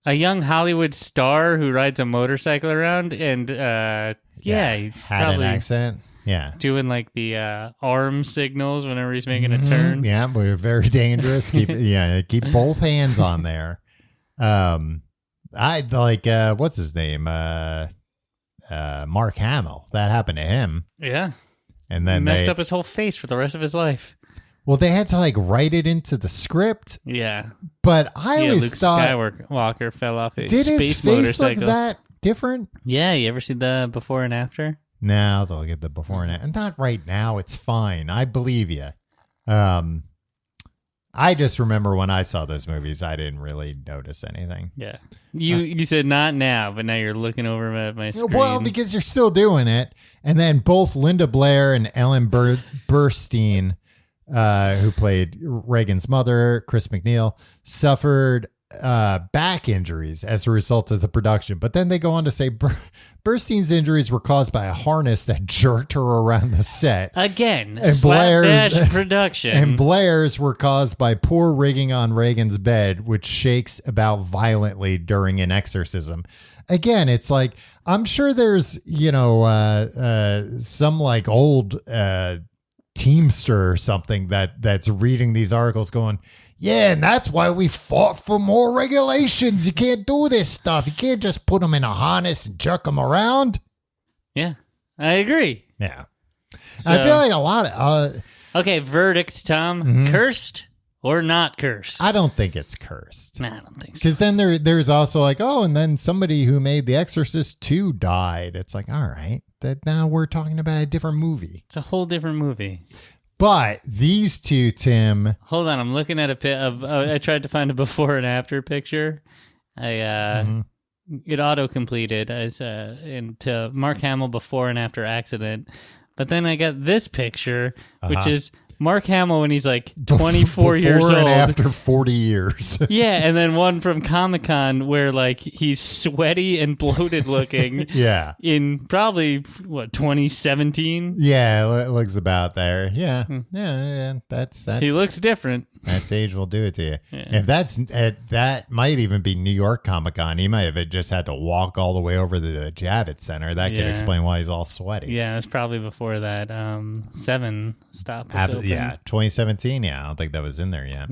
A young Hollywood star who rides a motorcycle around and he's had probably an accident. Yeah. Doing like the arm signals whenever he's making a turn. Yeah, but they're very dangerous. Keep both hands on there. I like what's his name? Mark Hamill. That happened to him. Yeah. And then he messed up his whole face for the rest of his life. Well, they had to like write it into the script. Yeah. But I always Luke thought Skywalker fell off a did space his face motorcycle. look that different? Yeah, you ever see the before and after? No, I'll get the before and after. Not right now. It's fine. I believe you. I just remember when I saw those movies, I didn't really notice anything. Yeah. You said not now, but now you're looking over at my screen. Well, because you're still doing it. And then both Linda Blair and Ellen Burstyn, who played Reagan's mother, Chris McNeil, suffered back injuries as a result of the production. But then they go on to say Burstyn's injuries were caused by a harness that jerked her around the set. Again, and slapdash production. And Blair's were caused by poor rigging on Reagan's bed, which shakes about violently during an exorcism. Again, it's like, I'm sure there's, some like old Teamster or something that's reading these articles going, yeah, and that's why we fought for more regulations. You can't do this stuff. You can't just put them in a harness and jerk them around. Yeah, I agree. Yeah. So, I feel like a lot of... okay, verdict, Tom. Mm-hmm. Cursed or not cursed? I don't think it's cursed. Nah, I don't think so. Because then there's also like, oh, and then somebody who made The Exorcist 2 died. It's like, all right, that now we're talking about a different movie. It's a whole different movie. But these two, Tim... Hold on, I'm looking at a bit of... I tried to find a before and after picture. It auto-completed as into Mark Hamill before and after accident. But then I got this picture, which is Mark Hamill when he's like 24 years old. Before and after 40 years. Yeah, and then one from Comic-Con where like he's sweaty and bloated looking. Yeah. In probably, 2017? Yeah, it looks about there. Yeah. Yeah, that's... He looks different. That's age will do it to you. Yeah. If that might even be New York Comic-Con. He might have just had to walk all the way over to the Javits Center. That could explain why he's all sweaty. Yeah, it's probably before that 7 stop was open. Yeah, 2017. Yeah, I don't think that was in there yet.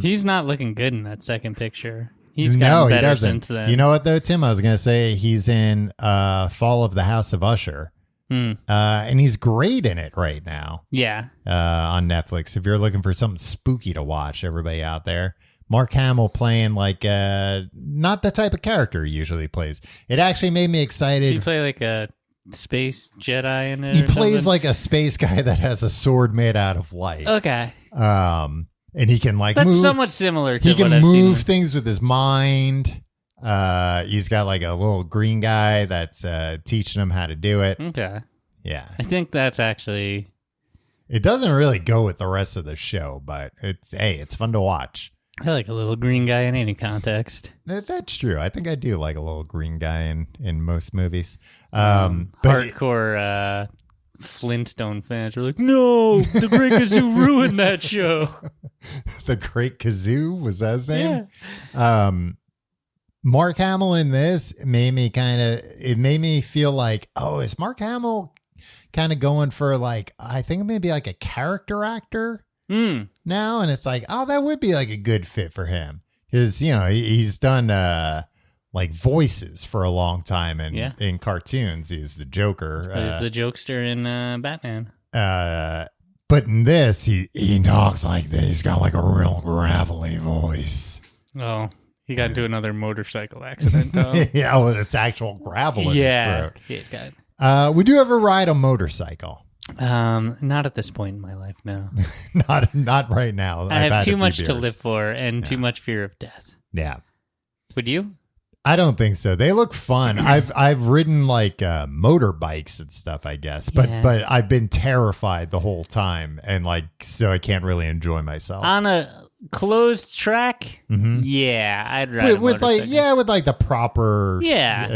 He's not looking good in that second picture. He's gotten better since then. You know what, though, Tim? I was going to say he's in Fall of the House of Usher. And he's great in it right now. Yeah. On Netflix. If you're looking for something spooky to watch, everybody out there. Mark Hamill playing like not the type of character he usually plays. It actually made me excited. Does he play like a space Jedi in it? He plays like a space guy that has a sword made out of light. Okay. And he can like That's move. somewhat similar to he can what I've move seen. things with his mind. He's got like a little green guy that's teaching him how to do it. Okay. Yeah. I think that's actually... It doesn't really go with the rest of the show, but it's fun to watch. I like a little green guy in any context. That's true. I think I do like a little green guy in most movies. Hardcore Flintstone fans are like, no, the Great Kazoo ruined that show. The Great Kazoo, was that his name? Yeah. Mark Hamill in this made me feel like, oh, is Mark Hamill kind of going for like, I think maybe like a character actor now? And it's like, oh, that would be like a good fit for him. Because, he's done like voices for a long time in cartoons. He's the Joker. He's the jokester in Batman. But in this, he talks like this. He's got like a real gravelly voice. Oh, he got into another motorcycle accident. Yeah, well, it's actual gravel in his throat. Yeah, he's got it. Would you ever ride a motorcycle? Not at this point in my life, no. not right now. I have too much to live for and too much fear of death. Yeah. Would you? I don't think so. They look fun. I've ridden like motorbikes and stuff, I guess, but I've been terrified the whole time, and like so I can't really enjoy myself on a closed track. Mm-hmm. Yeah, I'd ride with like the proper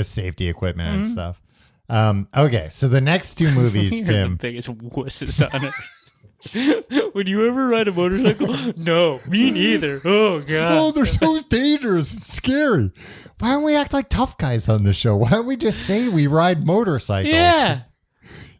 safety equipment and stuff. Okay, so the next two movies, You're Tim. the biggest wusses on it. Would you ever ride a motorcycle? No, me neither. Oh, God. Oh, they're so dangerous and scary. Why don't we act like tough guys on the show? Why don't we just say we ride motorcycles? Yeah.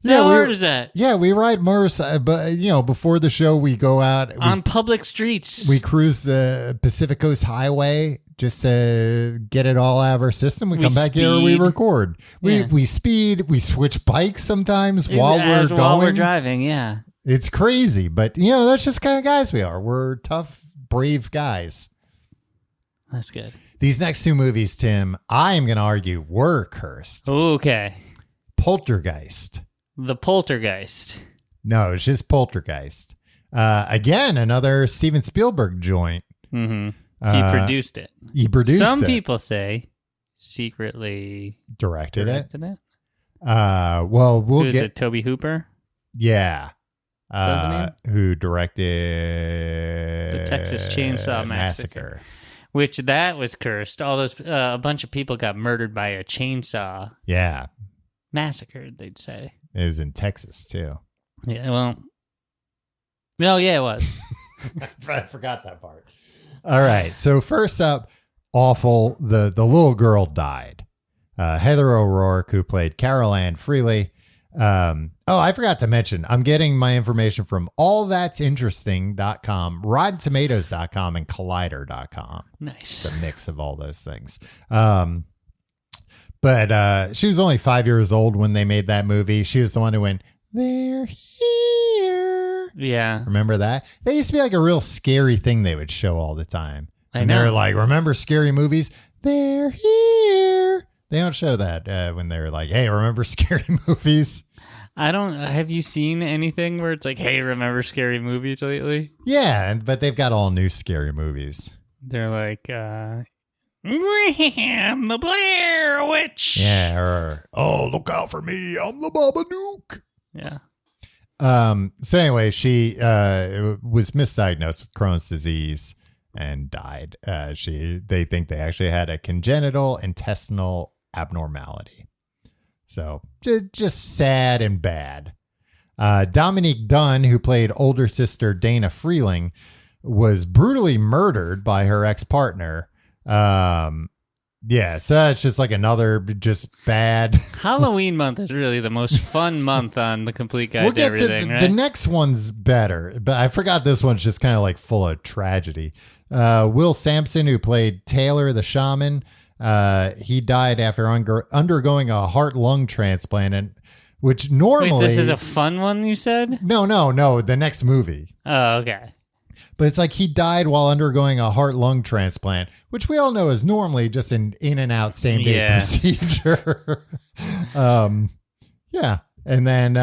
How hard is that? Yeah, we ride motorcycles, but, before the show, we go out. On public streets. We cruise the Pacific Coast Highway just to get it all out of our system. We come back here and we record. We speed. We switch bikes sometimes while we're driving, yeah. It's crazy, but, that's just kind of guys we are. We're tough, brave guys. That's good. These next two movies, Tim, I am going to argue were cursed. Okay. Poltergeist. The Poltergeist. No, it's just Poltergeist. Again, another Steven Spielberg joint. Mm-hmm. He produced it. Some people say secretly directed it. Well, we'll get it. Toby Hooper. Yeah. Who directed the Texas Chainsaw Massacre. Which that was cursed. All those a bunch of people got murdered by a chainsaw. Yeah. Massacred, they'd say. It was in Texas too. Yeah, well. No, yeah, it was. I forgot that part. All right. So first up, awful. The little girl died. Heather O'Rourke, who played Carol Ann Freely. I forgot to mention, I'm getting my information from allthat'sinteresting.com, RottenTomatoes.com, and Collider.com. Nice. It's a mix of all those things. But she was only 5 years old when they made that movie. She was the one who went, "They're here." Yeah. Remember that? That used to be like a real scary thing they would show all the time. And they were like, remember scary movies? They're here. They don't show that when they're like, hey, remember scary movies? Have you seen anything where it's like, hey, remember scary movies lately? Yeah, but they've got all new scary movies. They're like, I'm the Blair Witch. Yeah, or, oh, look out for me, I'm the Babadook. Yeah. So anyway, she was misdiagnosed with Crohn's disease and died. They think they actually had a congenital intestinal abnormality. So just sad and bad. Dominique Dunn, who played older sister Dana Freeling, was brutally murdered by her ex-partner. Yeah, so that's just like another just bad. Halloween month is really the most fun month on The Complete Guide to Everything, right? The next one's better, but I forgot this one's just kind of like full of tragedy. Will Sampson, who played Taylor the Shaman, he died after undergoing a heart-lung transplant, and which normally... Wait, this is a fun one, you said? No, the next movie. Oh, okay. But it's like he died while undergoing a heart-lung transplant, which we all know is normally just an in-and-out same-day procedure. Yeah. And then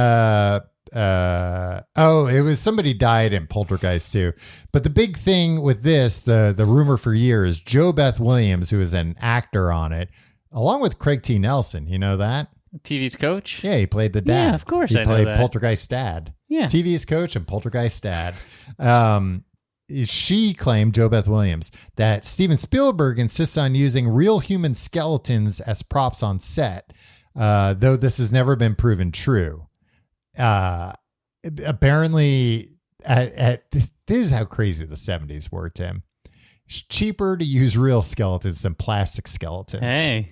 it was somebody died in Poltergeist too. But the big thing with this, the rumor for years, Joe Beth Williams, who is an actor on it, along with Craig T. Nelson. You know that? TV's coach? Yeah, he played the dad. Yeah, of course he I know played that. Poltergeist dad. Yeah. TV's coach and Poltergeist dad. She claimed, Joe Beth Williams, that Steven Spielberg insists on using real human skeletons as props on set, though this has never been proven true. Apparently, this is how crazy the 70s were, Tim. It's cheaper to use real skeletons than plastic skeletons. Hey.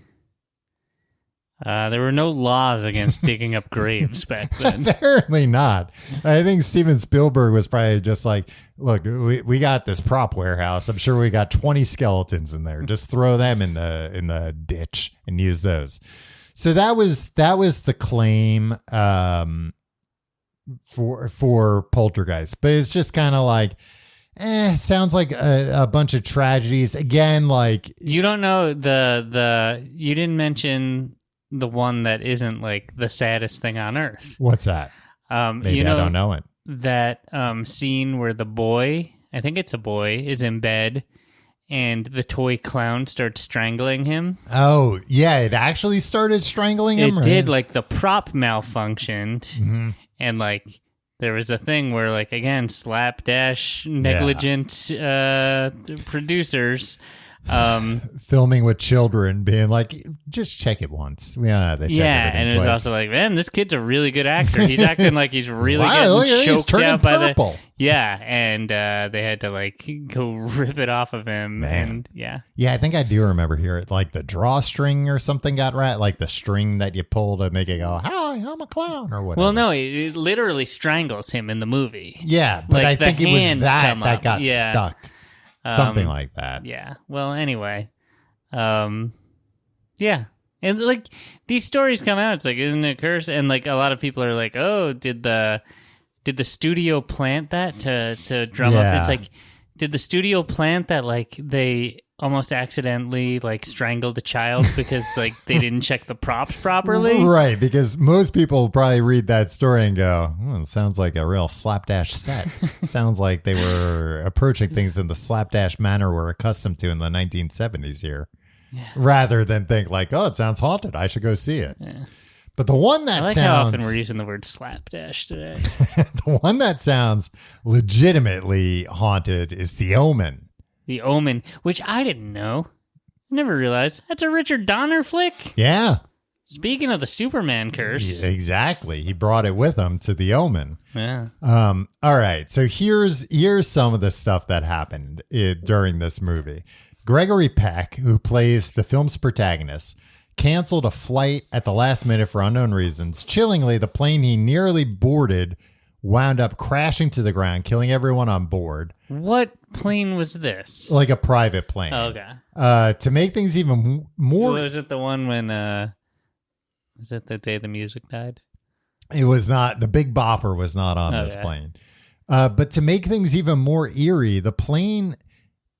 There were no laws against digging up graves back then. Apparently not. I think Steven Spielberg was probably just like, look, we got this prop warehouse. I'm sure we got 20 skeletons in there. Just throw them in the ditch and use those. So that was the claim for Poltergeist. But it's just kind of like, sounds like a bunch of tragedies. Again, like, you don't know you didn't mention the one that isn't like the saddest thing on earth. What's that? Maybe I don't know it. That scene where the boy, I think it's a boy, is in bed and the toy clown starts strangling him. Oh, yeah, it actually started strangling him? It did, like the prop malfunctioned and like there was a thing where like, again, slapdash negligent producers filming with children, being like, just check it once. We don't have to check and it was twice. also like, man, this kid's a really good actor. He's acting like he's really look at getting he's choked out by purple. and they had to like go rip it off of him. Man. And I think I do remember here, like the drawstring or something got right, like the string that you pull to make it go, hi, I'm a clown, or whatever. Well, no, it literally strangles him in the movie. Yeah, but like I think it was that got Yeah. stuck. Something like that. Yeah. Well, anyway. Yeah. And like these stories come out, it's like, isn't it cursed? And like a lot of people are like, oh, did the studio plant that to drum up? It's like, did the studio plant that like they almost accidentally like strangled a child because like they didn't check the props properly? Right, because most people probably read that story and go, it sounds like a real slapdash set. Sounds like they were approaching things in the slapdash manner we're accustomed to in the 1970s here. Yeah. Rather than think like, oh, it sounds haunted, I should go see it. Yeah. But the one that I like sounds... how often we're using the word slapdash today. The one that sounds legitimately haunted is The Omen. The Omen, which I didn't know. I never realized. That's a Richard Donner flick? Yeah. Speaking of the Superman curse. Yeah, exactly. He brought it with him to The Omen. Yeah. All right. So here's some of the stuff that happened during this movie. Gregory Peck, who plays the film's protagonist, canceled a flight at the last minute for unknown reasons. Chillingly, the plane he nearly boarded wound up crashing to the ground, killing everyone on board. What plane was this? Like a private plane. Oh, okay. To make things even more... Was it the one when... was it the day the music died? It was not. The Big Bopper was not on this plane. But to make things even more eerie, the plane...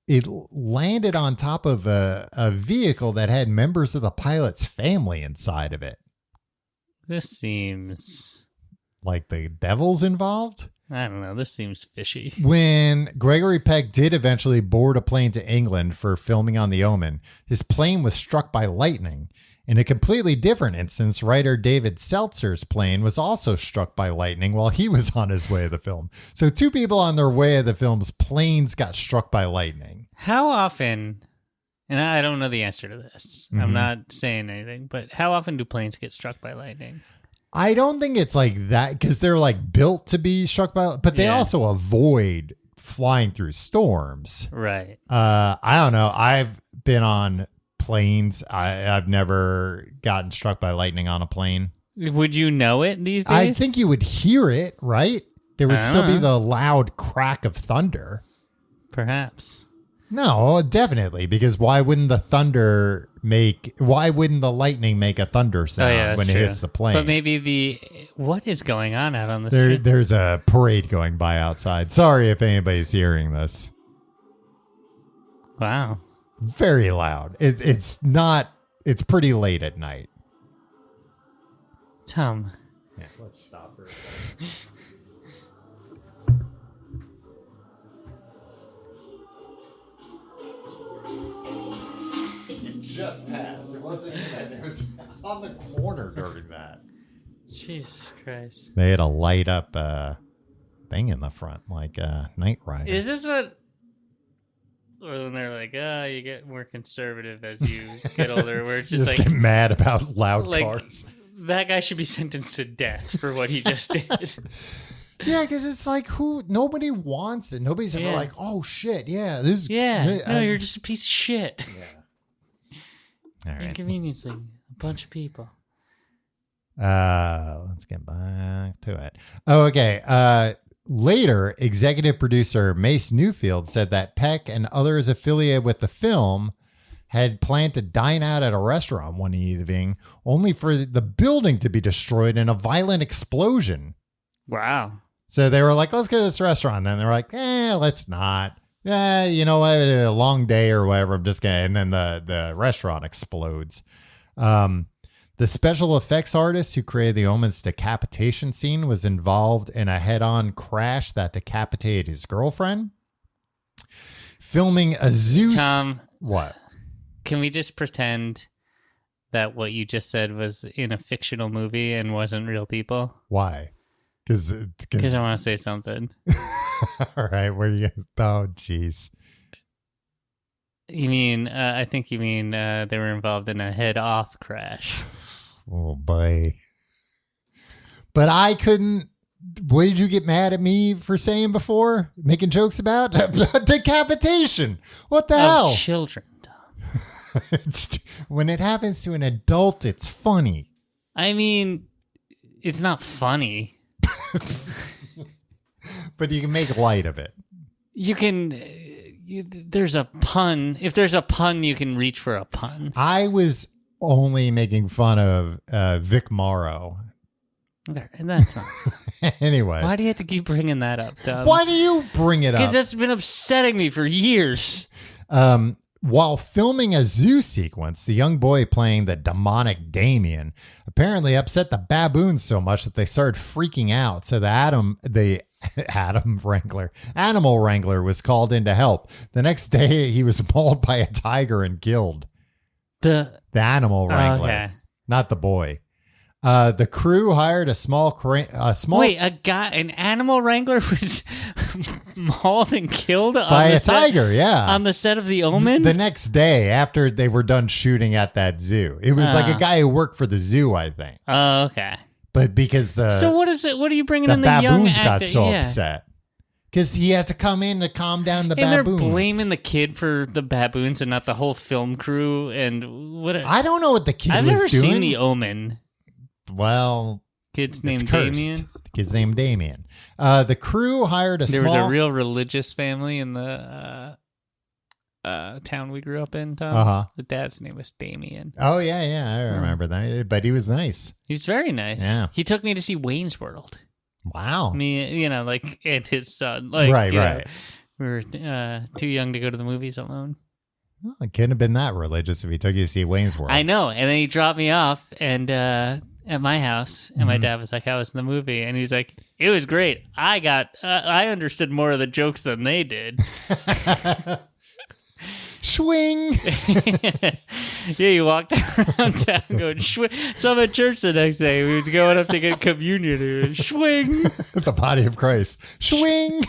It landed on top of a vehicle that had members of the pilot's family inside of it. This seems... like the devil's involved? I don't know. This seems fishy. When Gregory Peck did eventually board a plane to England for filming on The Omen, his plane was struck by lightning. In a completely different instance, writer David Seltzer's plane was also struck by lightning while he was on his way to the film. So two people on their way to the film's planes got struck by lightning. How often, and I don't know the answer to this, I'm not saying anything, but how often do planes get struck by lightning? I don't think it's like that because they're like built to be struck by, but they also avoid flying through storms. Right. I don't know. I've been on planes. I've never gotten struck by lightning on a plane. Would you know it these days? I think you would hear it, right? There would still be the loud crack of thunder. Perhaps. No, definitely. Because why wouldn't the lightning make a thunder sound when it hits the plane? But maybe what is going on out on the street? There's a parade going by outside. Sorry if anybody's hearing this. Wow. Very loud. It's pretty late at night. Tom. Yeah, let's stop for a second. just passed. It wasn't even. It was on the corner during that. Jesus Christ. They had a light up thing in the front, like a Knight Rider. Is this what... Or when they're like, you get more conservative as you get older, where it's just like... get mad about loud cars. That guy should be sentenced to death for what he just did. Yeah, because it's like, nobody wants it. Nobody's ever like, oh, shit, yeah. This. Yeah, no, you're just a piece of shit. Yeah. All right. Inconveniencing a bunch of people. Let's get back to it. Oh, okay. Later, executive producer Mace Newfield said that Peck and others affiliated with the film had planned to dine out at a restaurant one evening, only for the building to be destroyed in a violent explosion. Wow. So they were like, let's go to this restaurant. Then they were like, let's not. You know what? A long day or whatever. I'm just going to. And then the restaurant explodes. The special effects artist who created the Omen's decapitation scene was involved in a head-on crash that decapitated his girlfriend. Filming a zoo. Tom. What? Can we just pretend that what you just said was in a fictional movie and wasn't real people? Why? Because I want to say something. All right, where you? Oh, jeez. You mean? I think you mean they were involved in a head-off crash. Oh boy! But I couldn't. What did you get mad at me for saying before? Making jokes about decapitation? What the hell? Of children, Tom. When it happens to an adult, it's funny. I mean, it's not funny. But you can make light of it. You can... there's a pun. If there's a pun, you can reach for a pun. I was only making fun of Vic Morrow. And that's not... Anyway. Why do you have to keep bringing that up, Tom? Why do you bring it up? That's been upsetting me for years. While filming a zoo sequence, the young boy playing the demonic Damien apparently upset the baboons so much that they started freaking out. So the animal wrangler was called in to help. The next day, he was mauled by a tiger and killed. The animal wrangler, okay. Not the boy. The crew hired a small Wait, an animal wrangler was mauled and killed by a tiger, yeah. On the set of The Omen? The next day after they were done shooting at that zoo. It was like a guy who worked for the zoo, I think. Oh, okay. But because So what is it? What are you bringing in the baboons young got so upset. Because he had to come in to calm down the baboons. They're blaming the kid for the baboons and not the whole film crew. And what? I don't know what the kid was doing. I've never seen The Omen. Well, kid's named Damien. The kid's named Damien. The crew hired There was a real religious family in the town we grew up in, Tom. Uh-huh. The dad's name was Damien. Oh, yeah. I remember that. But he was nice. He was very nice. Yeah. He took me to see Wayne's World. Wow. Me, and his son. Right. We were too young to go to the movies alone. Well, it couldn't have been that religious if he took you to see Wayne's World. I know. And then he dropped me off and at my house, and my dad was like, "How was the movie?" And he's like, "It was great. I understood more of the jokes than they did." Swing. Yeah, he walked around town going, swing. So I'm at church the next day. We was going up to get communion. He was, swing. The body of Christ. Swing.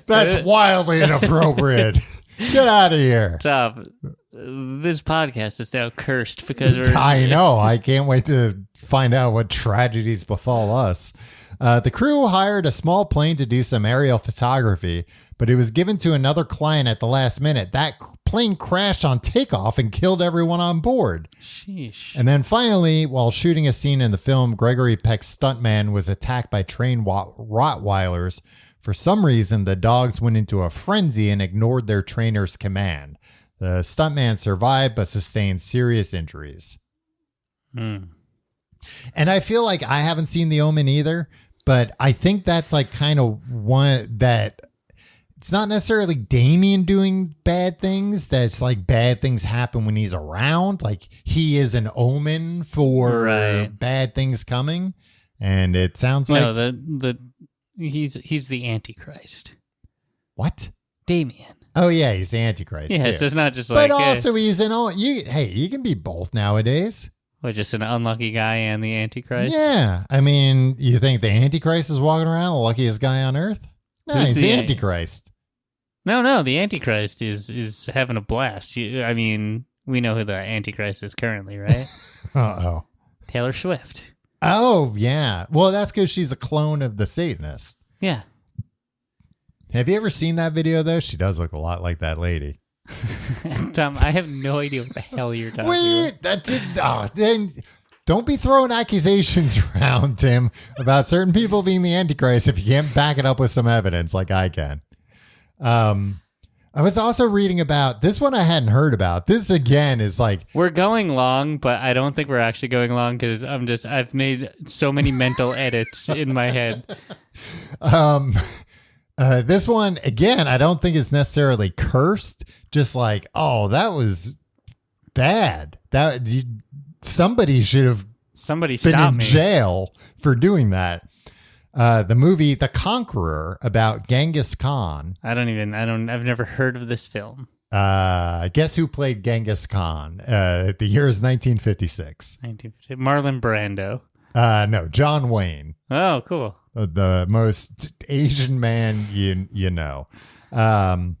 That's wildly inappropriate. Get out of here. Tom, this podcast is now cursed because I know. I can't wait to find out what tragedies befall us. The crew hired a small plane to do some aerial photography, but it was given to another client at the last minute. That plane crashed on takeoff and killed everyone on board. Sheesh. And then finally, while shooting a scene in the film, Gregory Peck's stuntman was attacked by trained Rottweilers. For some reason, the dogs went into a frenzy and ignored their trainer's command. The stuntman survived but sustained serious injuries. And I feel like I haven't seen The Omen either, but I think that's like kind of one that it's not necessarily Damien doing bad things. That's like bad things happen when he's around. Like he is an omen for bad things coming. And it sounds like he's the Antichrist. What? Damien. Oh yeah, he's the Antichrist. Yeah, too. so it's not just But like, also he's an all. You can be both nowadays. just an unlucky guy and the Antichrist. Yeah, I mean, you think the Antichrist is walking around the luckiest guy on earth? No, Who's he's the the- Antichrist. No, the Antichrist is having a blast. I mean, we know who the Antichrist is currently, right? Oh. Taylor Swift. Oh yeah. Well, that's because she's a clone of the Satanist. Yeah. Have you ever seen that video though? She does look a lot like that lady. Tom, I have no idea what the hell you're talking Wait, that did. Oh, then don't be throwing accusations around, Tim, about certain people being the Antichrist if you can't back it up with some evidence like I can. I was also reading about this one I hadn't heard about. This again is like We're going long, but I don't think we're actually going long because I've made so many mental edits in my head. This one again, I don't think it's necessarily cursed. Just like, oh, that was bad. Somebody should have Somebody been stop in me. jail for doing that. The movie The Conqueror about Genghis Khan. I've never heard of this film. Guess who played Genghis Khan? The year is 1956. Marlon Brando. No, John Wayne. Oh, cool. The most Asian man you know. The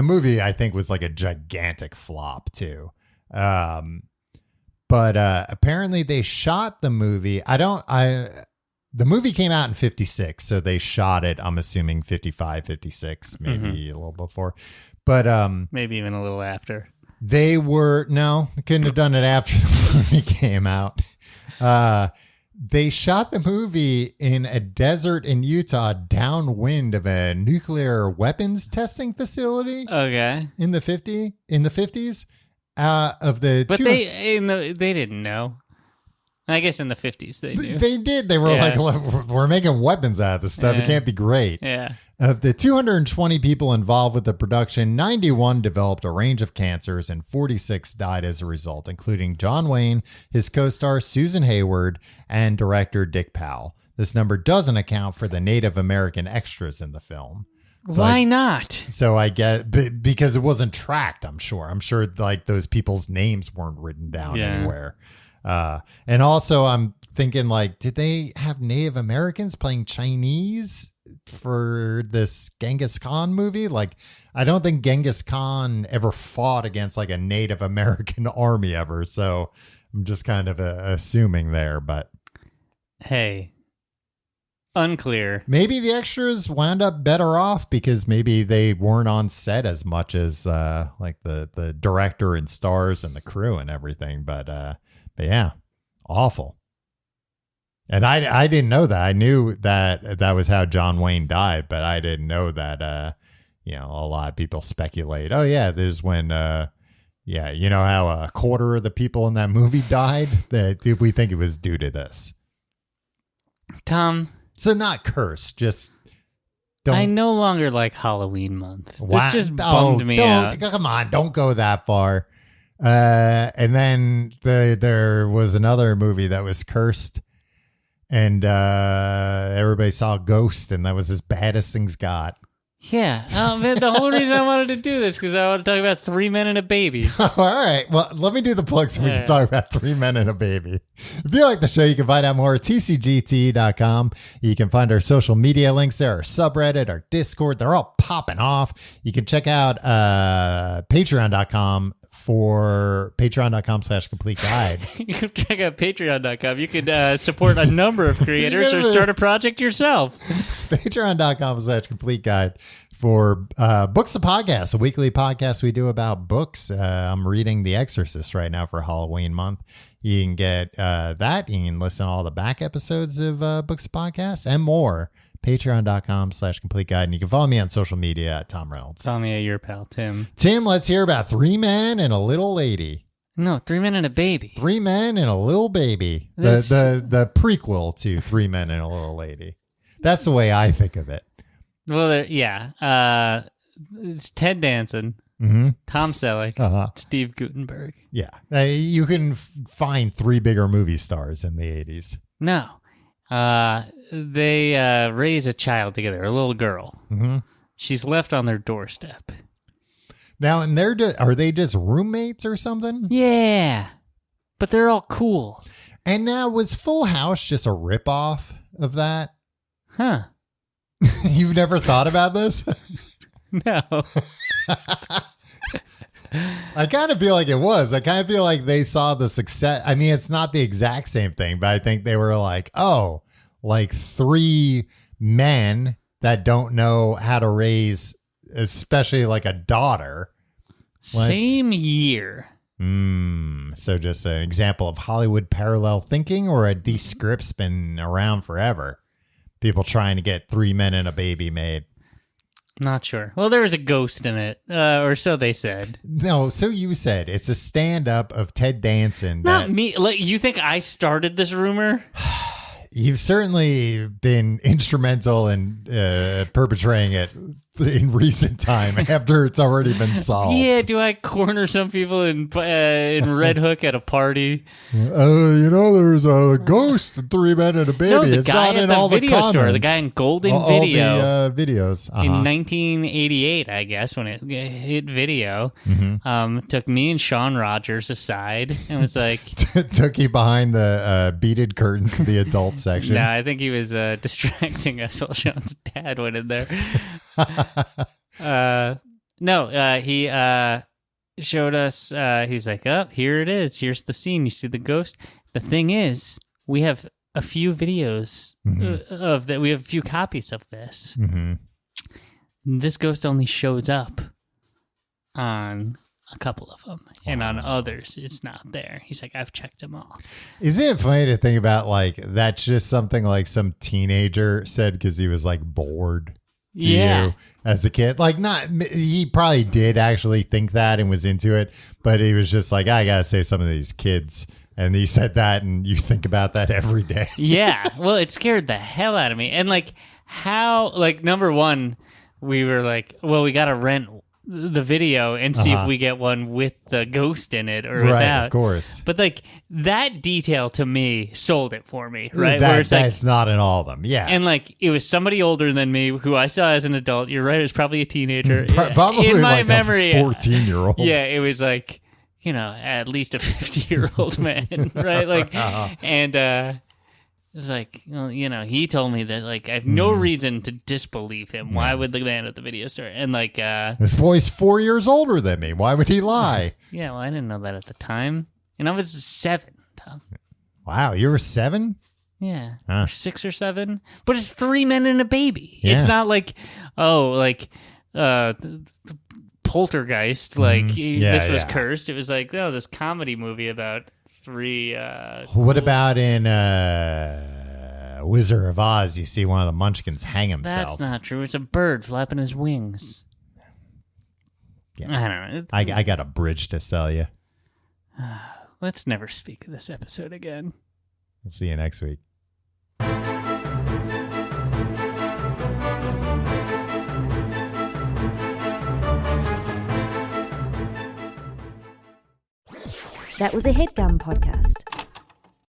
movie I think was like a gigantic flop too. But apparently they shot the movie. The movie came out in 56, so they shot it, I'm assuming 55, 56, maybe a little before. But Maybe even a little after. they couldn't have done it after the movie came out. They shot the movie in a desert in Utah downwind of a nuclear weapons testing facility Okay. in the 50s. But they didn't know. I guess in the 50s they knew. They did. They were Yeah. like, we're making weapons out of this stuff. It Yeah. can't be great. Yeah. Of the 220 people involved with the production, 91 developed a range of cancers and 46 died as a result, including John Wayne, his co-star Susan Hayward, and director Dick Powell. This number doesn't account for the Native American extras in the film. Why not? So I get because it wasn't tracked. I'm sure like those people's names weren't written down anywhere. And also I'm thinking like, did they have Native Americans playing Chinese for this Genghis Khan movie? Like, I don't think Genghis Khan ever fought against like a Native American army ever. So I'm just kind of assuming there, but Hey, unclear. maybe the extras wound up better off because maybe they weren't on set as much as like the director and stars and the crew and everything. But yeah, awful. And I didn't know that. I knew that was how John Wayne died, but I didn't know that, a lot of people speculate. Oh yeah, this is when, you know how a quarter of the people in that movie died? That we think it was due to this. Tom, So not curse, just don't. I no longer like Halloween month. Wow. This just bummed me out. Come on, don't go that far. And then there was another movie that was cursed, and everybody saw a ghost, and that was as bad as things got. Yeah. Man, the whole reason I wanted to do this because I want to talk about 3 Men and a Baby. All right. Well, let me do the plug so we can talk about 3 Men and a Baby. If you like the show, you can find out more at tcgt.com. You can find our social media links there, our subreddit, our Discord. They're all popping off. You can check out patreon.com for patreon.com/complete guide. You can check out patreon.com. You can support a number of creators or start a project yourself. Patreon.com/complete guide for Books the Podcast, a weekly podcast we do about books. I'm reading The Exorcist right now for Halloween month. You can get that. You can listen to all the back episodes of Books the Podcast and more. Patreon.com/complete guide. And you can follow me on social media at Tom Reynolds. Tell me your pal, Tim. Tim, let's hear about 3 Men and a Little Lady. No, 3 Men and a Baby. 3 Men and a Little Baby. The prequel to 3 Men and a Little Lady. That's the way I think of it. Well, yeah. It's Ted Danson, Tom Selleck, Steve Guttenberg. Yeah. You can find 3 bigger movie stars in the 80s. No. They raise a child together, a little girl. she's left on their doorstep. Now, and are they just roommates or something? Yeah, but they're all cool. And now, was Full House just a ripoff of that? Huh. You've never thought about this? No. I kind of feel like it was. I kind of feel like they saw the success. I mean, it's not the exact same thing, but I think they were like, oh, like 3 men that don't know how to raise, especially like a daughter. Same year. So just an example of Hollywood parallel thinking, or these scripts been around forever? People trying to get 3 men and a baby made. Not sure. Well, there was a ghost in it, or so they said. No, so you said. It's a stand-up of Ted Danson. Not me. Like, you think I started this rumor? You've certainly been instrumental in perpetrating it in recent time after it's already been solved. Yeah, do I corner some people in Red Hook at a party? There's a ghost, 3 men and a baby. No, the it's guy not at in the all video the store, the guy in Golden Video. All the videos. In 1988, I guess, when it hit video, took me and Sean Rogers aside and was like... Took you behind the beaded curtains to the adult section. No, I think he was distracting us while Sean's dad went in there. He showed us, he's like, oh, here it is. Here's the scene. You see the ghost? The thing is, we have a few videos of that. We have a few copies of this. This ghost only shows up on a couple of them, and on others it's not there. He's like, I've checked them all. Isn't it funny to think about, like, that's just something like some teenager said because he was like bored to you as a kid? Like, not, he probably did actually think that and was into it, but he was just like, I gotta say some of these kids. And he said that, and you think about that every day. Yeah. Well, it scared the hell out of me. And like, how, like, number one, we were like, well, we gotta rent the video and see if we get one with the ghost in it or without. Right, of course. But like, that detail to me sold it for me, right? Where it's that's not in all of them, yeah. And like, it was somebody older than me who I saw as an adult. You're right, it was probably a teenager. Probably in my like memory, a 14-year-old. Yeah, it was like, at least a 50-year-old man, right? Like, and it's like, he told me that, like, I have no reason to disbelieve him. Why would the man at the video store? And like, this boy's 4 years older than me. Why would he lie? Yeah, well, I didn't know that at the time. And I was 7, Tom. Wow, you were 7? Yeah, or 6 or 7. But it's 3 men and a baby. Yeah. It's not like, Poltergeist, like this was cursed. It was like, this comedy movie about 3 what about in Wizard of Oz? You see one of the munchkins hang himself. That's not true. It's a bird flapping his wings. Yeah. I don't know. I got a bridge to sell you. Let's never speak of this episode again. We'll see you next week. That was a HeadGum podcast.